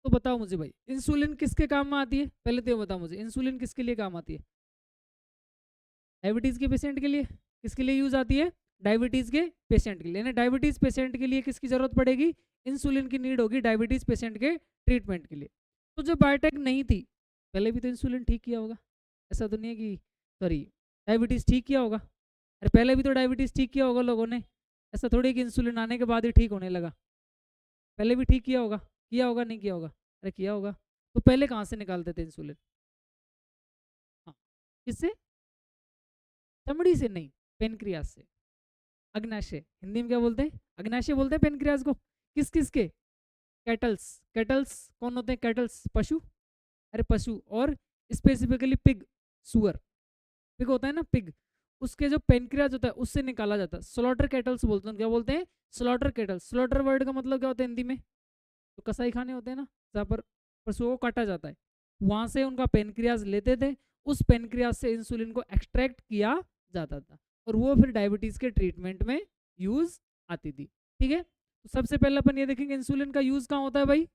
तो बताओ मुझे भाई, इंसुलिन किसके काम में आती है? पहले तो ये बताओ मुझे, इंसुलिन किसके लिए काम आती है? डायबिटीज के पेशेंट के लिए। किसके लिए यूज आती है? डायबिटीज के पेशेंट के लिए। यानी डायबिटीज पेशेंट के लिए किसकी जरूरत पड़ेगी? इंसुलिन की नीड होगी डायबिटीज पेशेंट के ट्रीटमेंट के लिए। तो जब बायोटेक नहीं थी, पहले भी तो इंसुलिन ठीक किया होगा। ऐसा तो नहीं है कि, सॉरी, डायबिटीज ठीक किया होगा। अरे पहले भी तो डायबिटीज ठीक किया होगा लोगों ने। ऐसा थोड़ी कि इंसुलिन आने के बाद ही ठीक होने लगा। पहले भी ठीक किया होगा। किया होगा नहीं किया होगा? अरे किया होगा। तो पहले कहाँ से निकालते थे इंसुलिन? हाँ, किससे? चमड़ी से नहीं, पेनक्रियास से। अग्नाशय, हिंदी में क्या बोलते हैं? अग्नाशय बोलते हैं पेनक्रियास को। किस किस के? कैटल्स, कैटल्स कौन होते हैं? कैटल्स पशु, अरे पशु, और स्पेसिफिकली पिग, सुअर, पिग होता है ना, पिग, उसके जो पेनक्रियाज होता है उससे निकाला जाता है, स्लॉटर कैटल्स बोलते हैं। क्या बोलते हैं? Slaughter kettles. स्लॉटर वर्ड का मतलब क्या होता है हिंदी में? तो कसाई खाने होते हैं ना, जहाँ पर पशुओं को काटा जाता है, वहां से उनका पेनक्रियाज लेते थे, उस पेनक्रियाज से इंसुलिन को एक्सट्रैक्ट किया जाता था, और वो फिर डायबिटीज के ट्रीटमेंट में यूज आती थी। ठीक है, तो सबसे पहले अपन ये देखेंगे इंसुलिन का यूज कहाँ होता है भाई?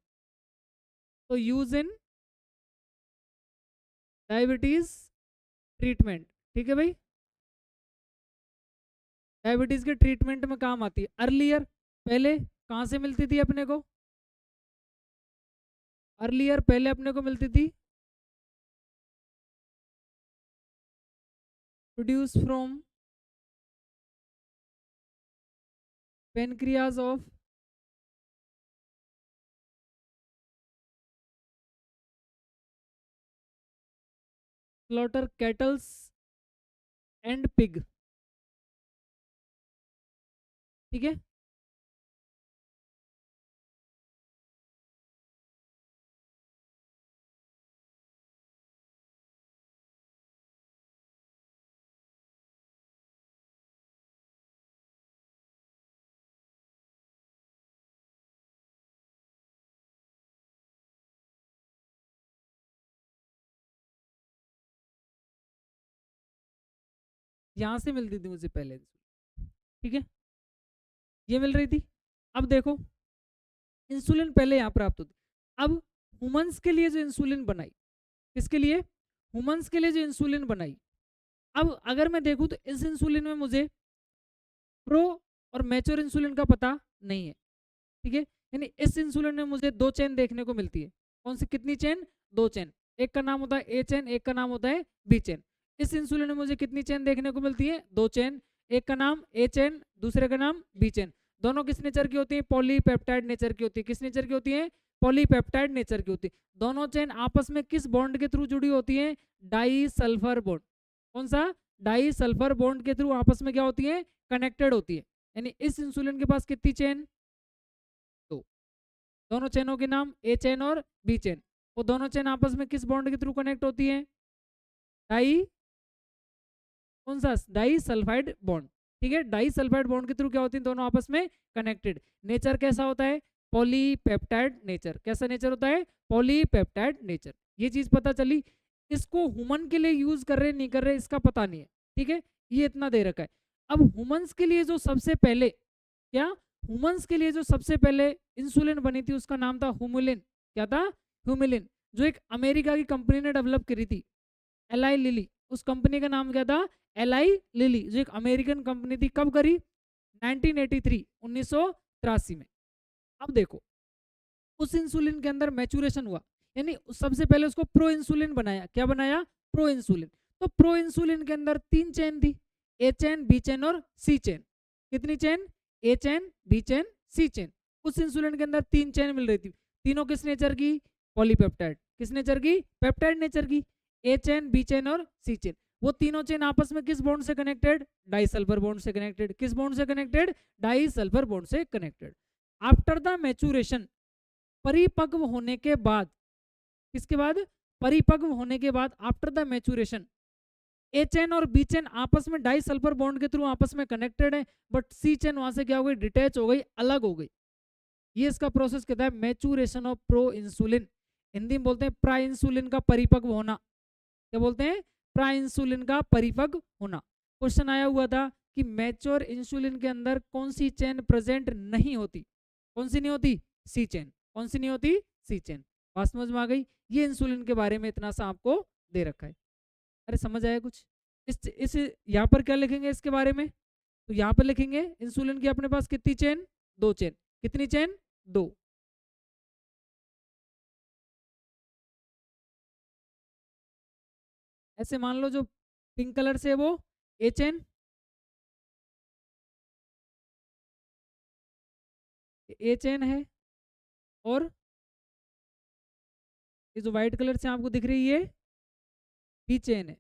तो यूज इन डायबिटीज ट्रीटमेंट। ठीक है भाई, डायबिटीज के ट्रीटमेंट में काम आती है। अर्लियर, पहले कहाँ से मिलती थी अपने को? अर्लियर पहले अपने को मिलती थी produce from pancreas of slaughter kettles and pig. ठीक है, यहां से मिलती थी मुझे पहले। ठीक है, ये मिल रही थी। अब देखो, इंसुलिन पहले यहाँ प्राप्त होती, अब ह्यूमंस के लिए जो इंसुलिन बनाई, किसके लिए? ह्यूमंस के लिए जो इंसुलिन बनाई, अब अगर मैं देखूं तो इस इंसुलिन में मुझे प्रो और मैच्योर इंसुलिन का पता नहीं है। ठीक है, यानी इस इंसुलिन में मुझे दो चेन देखने को मिलती है। कौन सी, कितनी चेन? दो चेन। एक का नाम होता है ए चेन, एक का नाम होता है बी चेन। इस इंसुलिन में मुझे कितनी चेन देखने को मिलती है? दो चेन। एक का नाम ए चेन, दूसरे का नाम बी चेन। दोनों किस नेचर की होती है? पॉलीपेप्टाइड नेचर की होती है। किस नेचर की होती है? पॉलीपेप्टाइड नेचर की होती है। दोनों चेन आपस में किस बॉन्ड के थ्रू जुड़ी होती है? Di sulphur bond. कौन सा? डाई सल्फर बॉन्ड के थ्रू आपस में क्या होती है? कनेक्टेड होती है। यानी इस इंसुलिन के पास कितनी चेन? दो। दोनों चेनों के नाम ए चेन और बी चेन। वो दोनों चेन आपस में किस बॉन्ड के थ्रू कनेक्ट होती है? डाई, कौन सा? Disulphide bond. ठीक है, डाई सल्फाइड बॉन्ड के थ्रू क्या होती है? दोनों आपस में कनेक्टेड। नेचर कैसा होता है? Polypeptide nature. कैसा नेचर होता है? Polypeptide nature. ये चीज पता चली। इसको ह्यूमन के लिए यूज कर रहे नहीं कर रहे इसका पता नहीं है। ठीक है, ये इतना दे रखा है। अब ह्यूमंस के लिए जो सबसे पहले, क्या, ह्यूमंस के लिए जो सबसे पहले इंसुलिन बनी थी उसका नाम था हुमुलिन। क्या था? ह्यूमिलिन, जो एक अमेरिका की कंपनी ने डेवलप करी थी, एलाई लिली। उस कंपनी का नाम क्या था? एलाई लिली, जो एक अमेरिकन कंपनी थी। कब करी? 1983, 1983 में। अब देखो, उस इंसुलिन के अंदर मैचुरेशन हुआ, यानी सबसे पहले उसको प्रो इंसुलिन बनाया। क्या बनाया? Pro insulin. तो प्रो इंसुलिन के अंदर तीन चेन थी, ए चेन, बी चेन और सी चेन। कितनी चेन? ए चेन, बी चेन, सी चेन। उस इंसुलिन के अंदर तीन चेन मिल रही थी। तीनों किस नेचर की? पॉलीपेप्टाइड। किस नेचर की? पेप्टाइड नेचर की। ए चेन, बी चेन और सी चेन। वो तीनों चेन आपस में किस बॉन्ड से कनेक्टेड? डाई सल्फर बॉन्ड से कनेक्टेड। किस बॉन्ड से कनेक्टेड? डाई सल्फर बॉन्ड से कनेक्टेड। आफ्टर द मैचुरेशन, परिपक्व होने के बाद, किसके बाद? परिपक्व होने के बाद, after the maturation, A chain और बी चेन आपस में डाई सल्फर बॉन्ड के थ्रू आपस में कनेक्टेड है, बट सी चेन वहां से क्या हो गई? डिटैच हो गई, अलग हो गई। ये इसका प्रोसेस कहता है maturation of pro insulin. Hindi में बोलते हैं प्रा इंसुलिन का परिपक्व होना। क्या बोलते हैं? प्रा इंसुलिन का परिपक्व होना। क्वेश्चन आया हुआ था कि मैच्योर इंसुलिन के अंदर कौन सी चेन प्रेजेंट नहीं होती? कौन सी नहीं होती? सी चेन। कौन सी नहीं होती? सी चेन। बात समझ में आ गई? ये इंसुलिन के बारे में इतना सा आपको दे रखा है। अरे समझ आया कुछ? इस यहाँ पर क्या लिखेंगे इसके बारे में? तो यहाँ पर लिखेंगे इंसुलिन की अपने पास कितनी चेन? दो चेन। कितनी चेन? दो। ऐसे मान लो जो पिंक कलर से है वो ए चेन, ए चेन है, और ये जो व्हाइट कलर से आपको दिख रही है बी चेन है।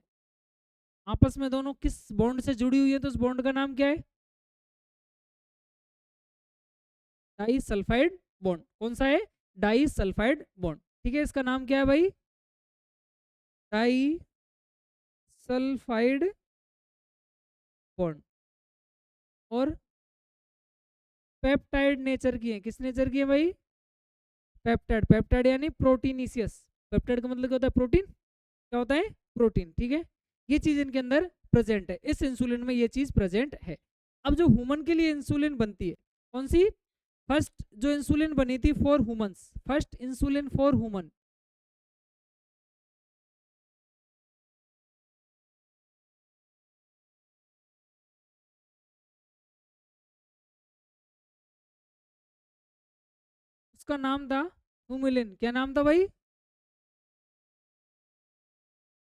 आपस में दोनों किस बॉन्ड से जुड़ी हुई है? तो उस बॉन्ड का नाम क्या है? Disulphide bond. कौन सा है? Disulphide bond. ठीक है, इसका नाम क्या है भाई? Disulphide bond. और पेप्टाइड नेचर की है, किस नेचर की है भाई? पेप्टाइड। पेप्टाइड यानी प्रोटीनिशियस। पेप्टाइड का मतलब क्या होता है? प्रोटीन। क्या होता है? प्रोटीन। ठीक है, ये चीज इनके अंदर प्रेजेंट है, इस इंसुलिन में ये चीज प्रेजेंट है। अब जो ह्यूमन के लिए इंसुलिन बनती है, कौन सी? फर्स्ट जो इंसुलिन बनी थी for humans, first insulin for human, उसका नाम था हुमुलिन। क्या नाम था भाई?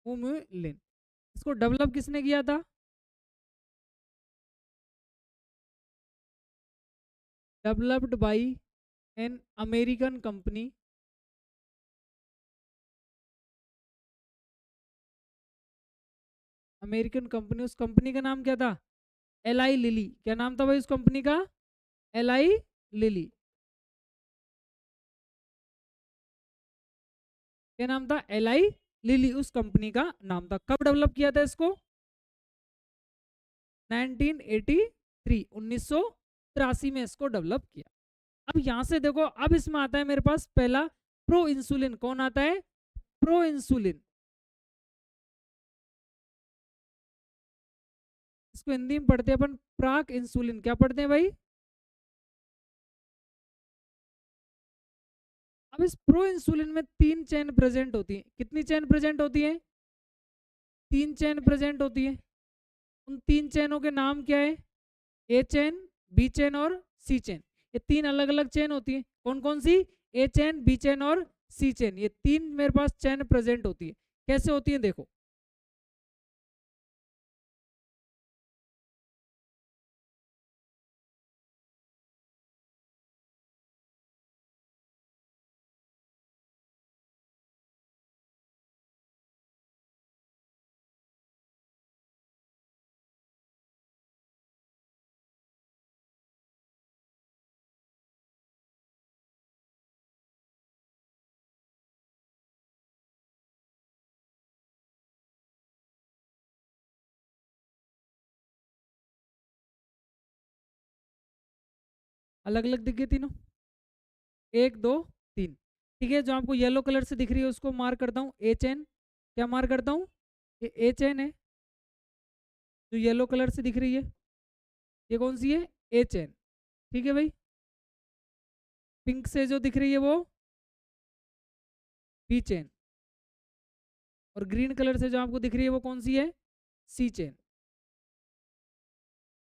हुमुलिन। इसको डेवलप किसने किया था? Developed by an American company, American company. उस कंपनी का नाम क्या था? Ally lily. क्या नाम था भाई उस कंपनी का? Ally lily. क्या नाम था? एलाई लिली उस कंपनी का नाम था। कब डेवलप किया था इसको? 1983, 1983 में इसको डेवलप किया। अब यहां से देखो, अब इसमें आता है मेरे पास पहला प्रो इंसुलिन। कौन आता है? Pro insulin. इसको हिंदी में पढ़ते हैं अपन प्राक इंसुलिन। क्या पढ़ते हैं भाई? अब इस प्रो इंसुलिन में 3 चेन प्रेजेंट होती है। कितनी चेन प्रेजेंट होती है? 3 चेन प्रेजेंट होती है। उन 3 चेनों के नाम क्या है? ए चेन, बी चेन और सी चेन। ये 3 अलग अलग चेन होती है। कौन कौन सी? ए चेन, बी चेन और सी चेन। ये 3 मेरे पास चेन प्रेजेंट होती है। कैसे होती है देखो। अलग अलग दिख गए तीनों, 1 2 3। ठीक है, जो आपको येलो कलर से दिख रही है उसको मार्क करता हूँ ए चेन। क्या मार्क करता हूँ? ये ए चेन है। जो येलो कलर से दिख रही है ये कौन सी है? ए चेन। ठीक है भाई। पिंक से जो दिख रही है वो बी चेन। और ग्रीन कलर से जो आपको दिख रही है वो कौन सी है? सी चेन।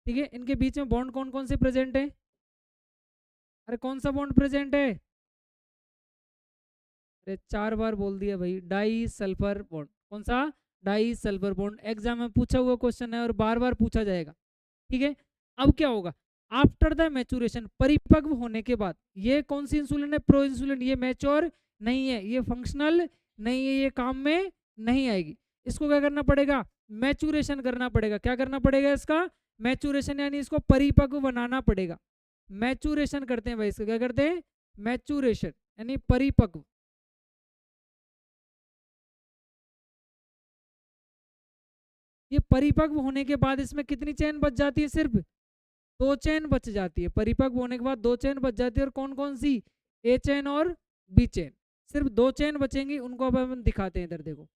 ठीक है, इनके बीच में बॉन्ड कौन कौन से प्रेजेंट है? अरे कौन सा बॉन्ड प्रेजेंट है? अरे 4 बार बोल दिया भाई, डाई सल्फर बॉन्ड। कौन सा? Di sulphur bond. एग्जाम में पूछा हुआ क्वेश्चन है और बार बार पूछा जाएगा। ठीक है, अब क्या होगा? आफ्टर द मैचुरेशन, परिपक्व होने के बाद, ये कौन सी इंसुलिन है? Pro insulin. ये मैच्योर नहीं है, ये फंक्शनल नहीं है, ये काम में नहीं आएगी। इसको क्या करना पड़ेगा? मैचुरेशन करना पड़ेगा। क्या करना पड़ेगा इसका? मैचुरेशन, यानी इसको परिपक्व बनाना पड़ेगा। मैचुरेशन करते हैं भाई, इसको क्या करते हैं? मैचुरेशन यानी परिपक्व। ये परिपक्व होने के बाद इसमें कितनी चेन बच जाती है? सिर्फ 2 चेन बच जाती है। परिपक्व होने के बाद 2 चेन बच जाती है। और कौन कौन सी? ए चेन और बी चेन। सिर्फ 2 चेन बचेंगी, उनको अब हम दिखाते हैं। इधर देखो,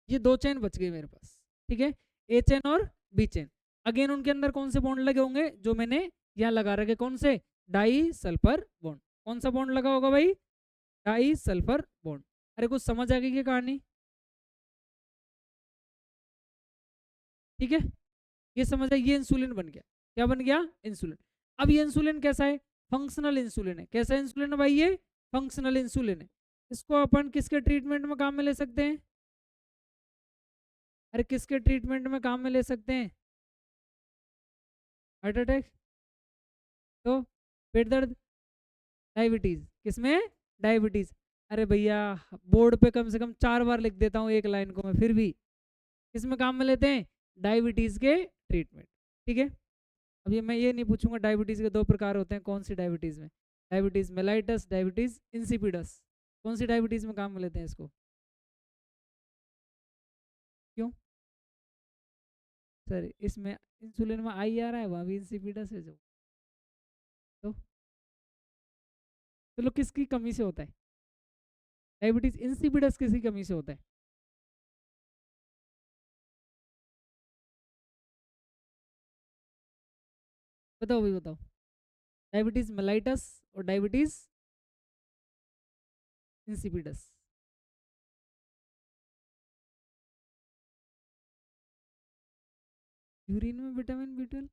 ये 2 चेन बच गई मेरे पास। ठीक है, ए चेन और बी चेन। अगेन उनके अंदर कौन से बॉन्ड लगे होंगे? जो मैंने यहाँ लगा रखे। कौन से? Di sulphur bond. कौन सा बॉन्ड लगा होगा भाई? Di sulphur bond. अरे कुछ समझ आ गई क्या कहानी? ठीक है, ये समझ आई। ये इंसुलिन बन गया। क्या बन गया? इंसुलिन। अब ये इंसुलिन कैसा है? फंक्शनल इंसुलिन है। कैसा इंसुलिन है भाई? ये फंक्शनल इंसुलिन है। इसको अपन किसके ट्रीटमेंट में काम में ले सकते हैं? अरे किसके ट्रीटमेंट में काम में ले सकते हैं? हार्ट अटैक, तो पेट दर्द, डायबिटीज। किसमें? डायबिटीज। अरे भैया, बोर्ड पे कम से कम 4 बार लिख देता हूँ एक लाइन को मैं, फिर भी किसमें काम में लेते हैं? डायबिटीज के ट्रीटमेंट। ठीक है। अब ये मैं ये नहीं पूछूंगा डायबिटीज़ के 2 प्रकार होते हैं, कौन सी डायबिटीज़ में, डायबिटीज़ मेलाइटस, डायबिटीज़ इंसिपिडस, कौन सी डायबिटीज़ में काम में लेते हैं इसको, क्यों सर इसमें इंसुलिन में आई आ रहा है, वहाँ भी इंसिपिडस है जो, तो चलो किसकी कमी से होता है, डायबिटीज़ इंसिपिडस किसकी कमी से होता है, बताओ भाई बताओ, डायबिटीज़ मेलाइटस और डायबिटीज़ इंसिपिडस। यूरिन में विटामिन B12,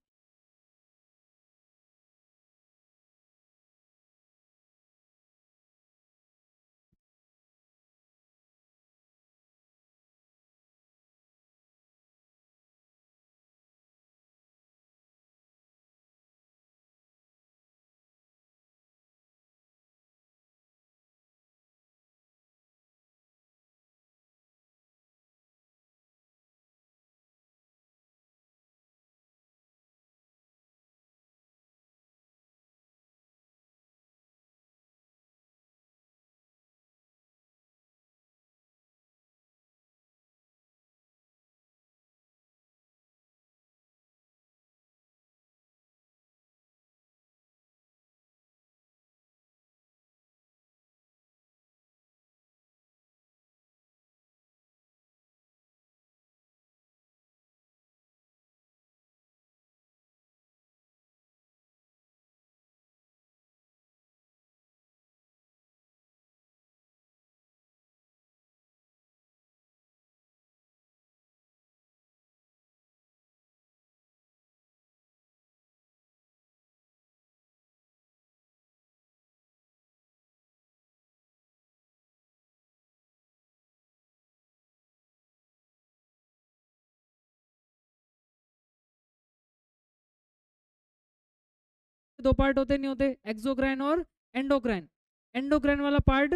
दो पार्ट होते नहीं होते, एक्सोक्राइन और एंडोक्राइन, एंडोक्राइन वाला पार्ट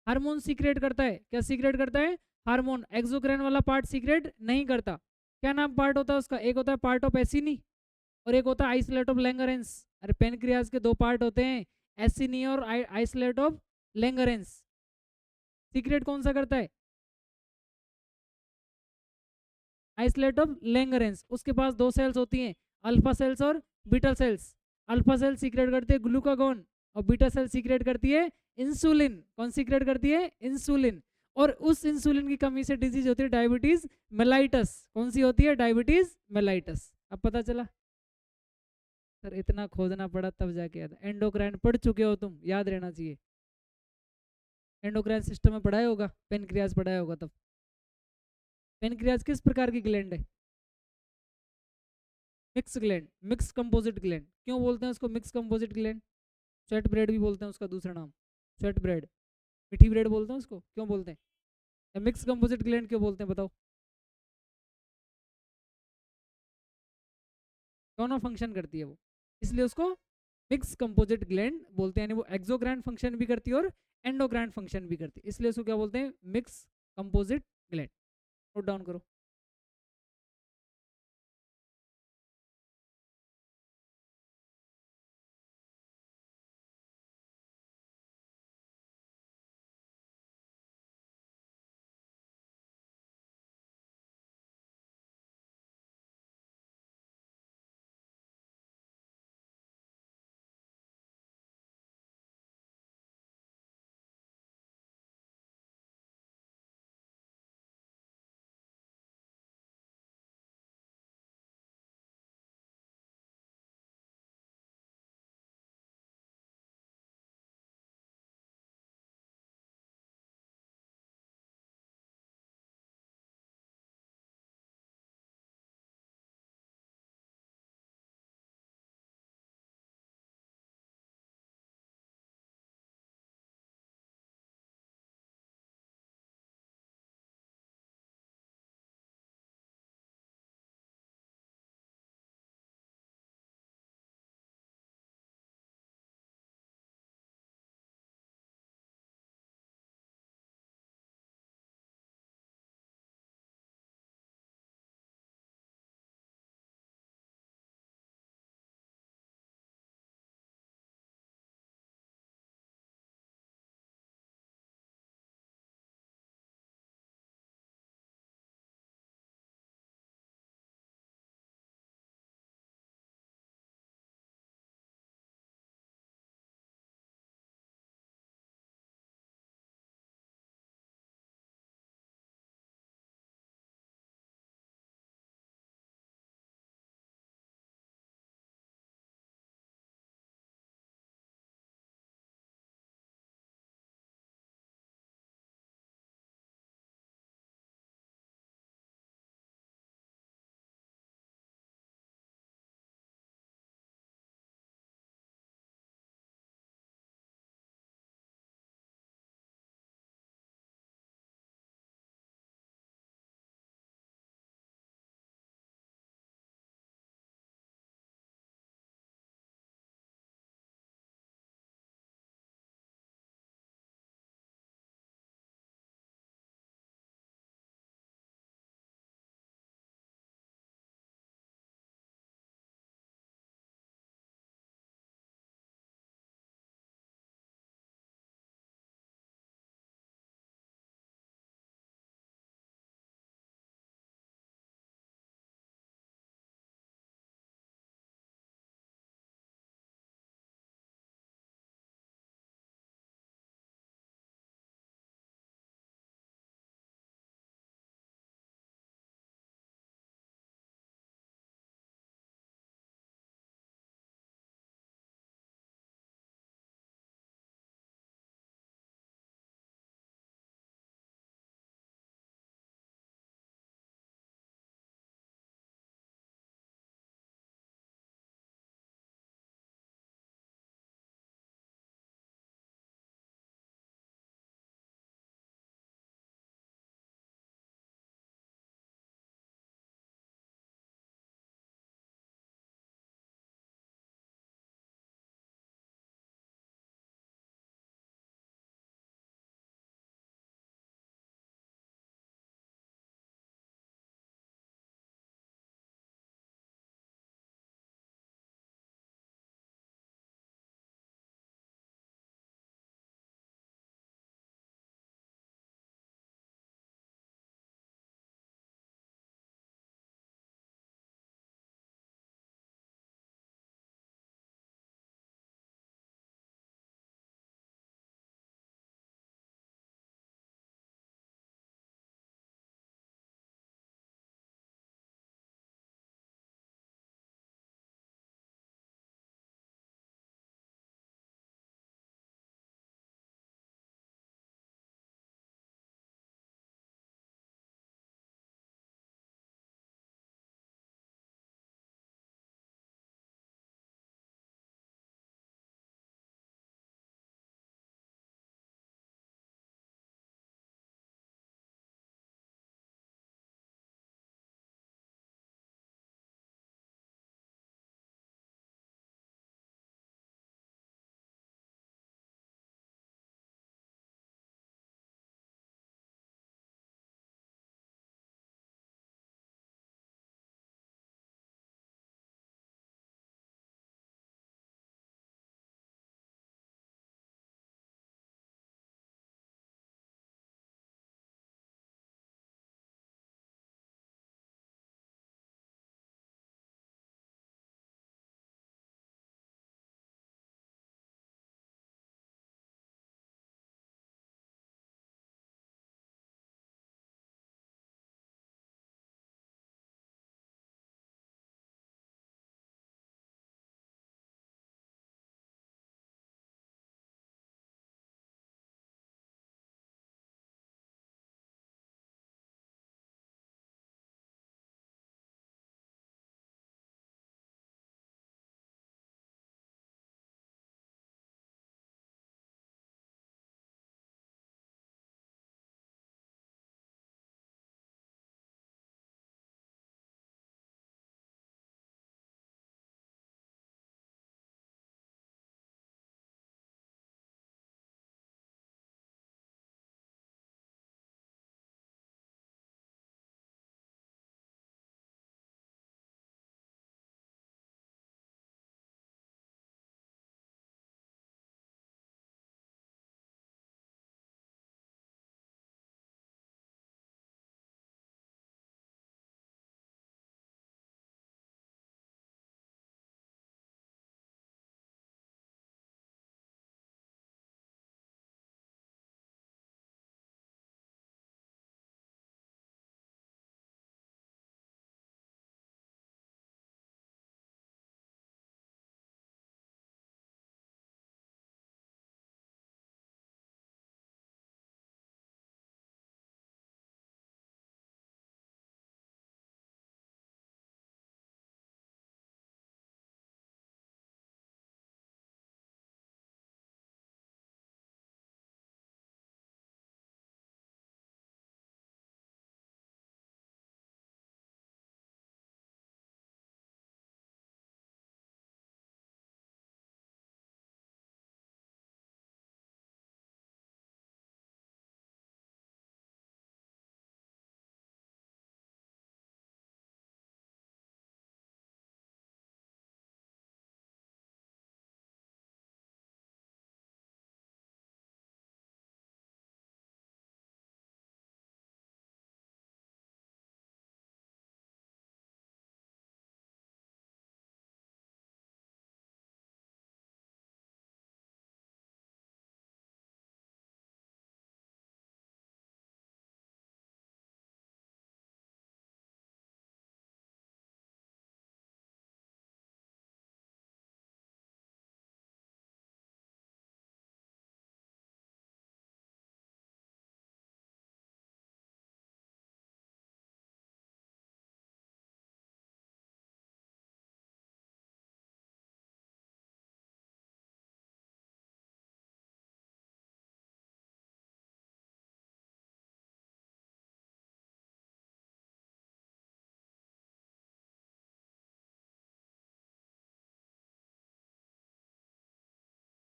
हार्मोन सीक्रेट करता है, क्या सीक्रेट करता है, हार्मोन, एक्सोक्राइन वाला पार्ट सीक्रेट नहीं करता, क्या नाम पार्ट होता है उसका, एक होता है पार्ट ऑफ एसिनी और एक होता है आइसोलेट ऑफ लैंगरेंस, अरे पेनक्रियाज के 2 पार्ट होते हैं, एसिनी और आइसोलेट ऑफ लैंगरेंस, सीक्रेट कौन सा करता है, आइसोलेट ऑफ लैंगरेंस, उसके पास 2 सेल्स होती हैं, अल्फा सेल्स और beta cells, alpha cell secrete करती है ग्लूकागोन और बीटा सेल सीक्रेट करती है इंसुलिन, कौन सीक्रेट करती है, इंसुलिन, और उस इंसुलिन की कमी से डिजीज होती है डायबिटीज मेलाइटस, कौन सी होती है, डायबिटीज मेलाइटस, अब पता चला, सर इतना खोदना पड़ा तब जाके याद, एंडोक्राइन पढ़ चुके हो तुम, याद रहना चाहिए, एंडोक्राइन सिस्टम में पढ़ाया होगा, पेनक्रियाज पढ़ाया होगा तब, पेनक्रियाज किस प्रकार की ग्लैंड है, mix gland, mix composite gland, क्यों बोलते हैं उसको mix composite gland, sweat bread भी बोलते हैं उसका दूसरा नाम, स्वेट ब्रेड, मीठी ब्रेड बोलते हैं उसको, क्यों बोलते हैं, मिक्स कंपोजिट ग्लैंड क्यों बोलते हैं बताओ, दोनों फंक्शन करती है वो, इसलिए उसको मिक्स कंपोजिट ग्लैंड बोलते हैं, यानी वो एक्सोक्राइन फंक्शन भी करती है और एंडोक्राइन फंक्शन भी करती है, इसलिए उसको क्या बोलते हैं, mix composite gland, note down करो।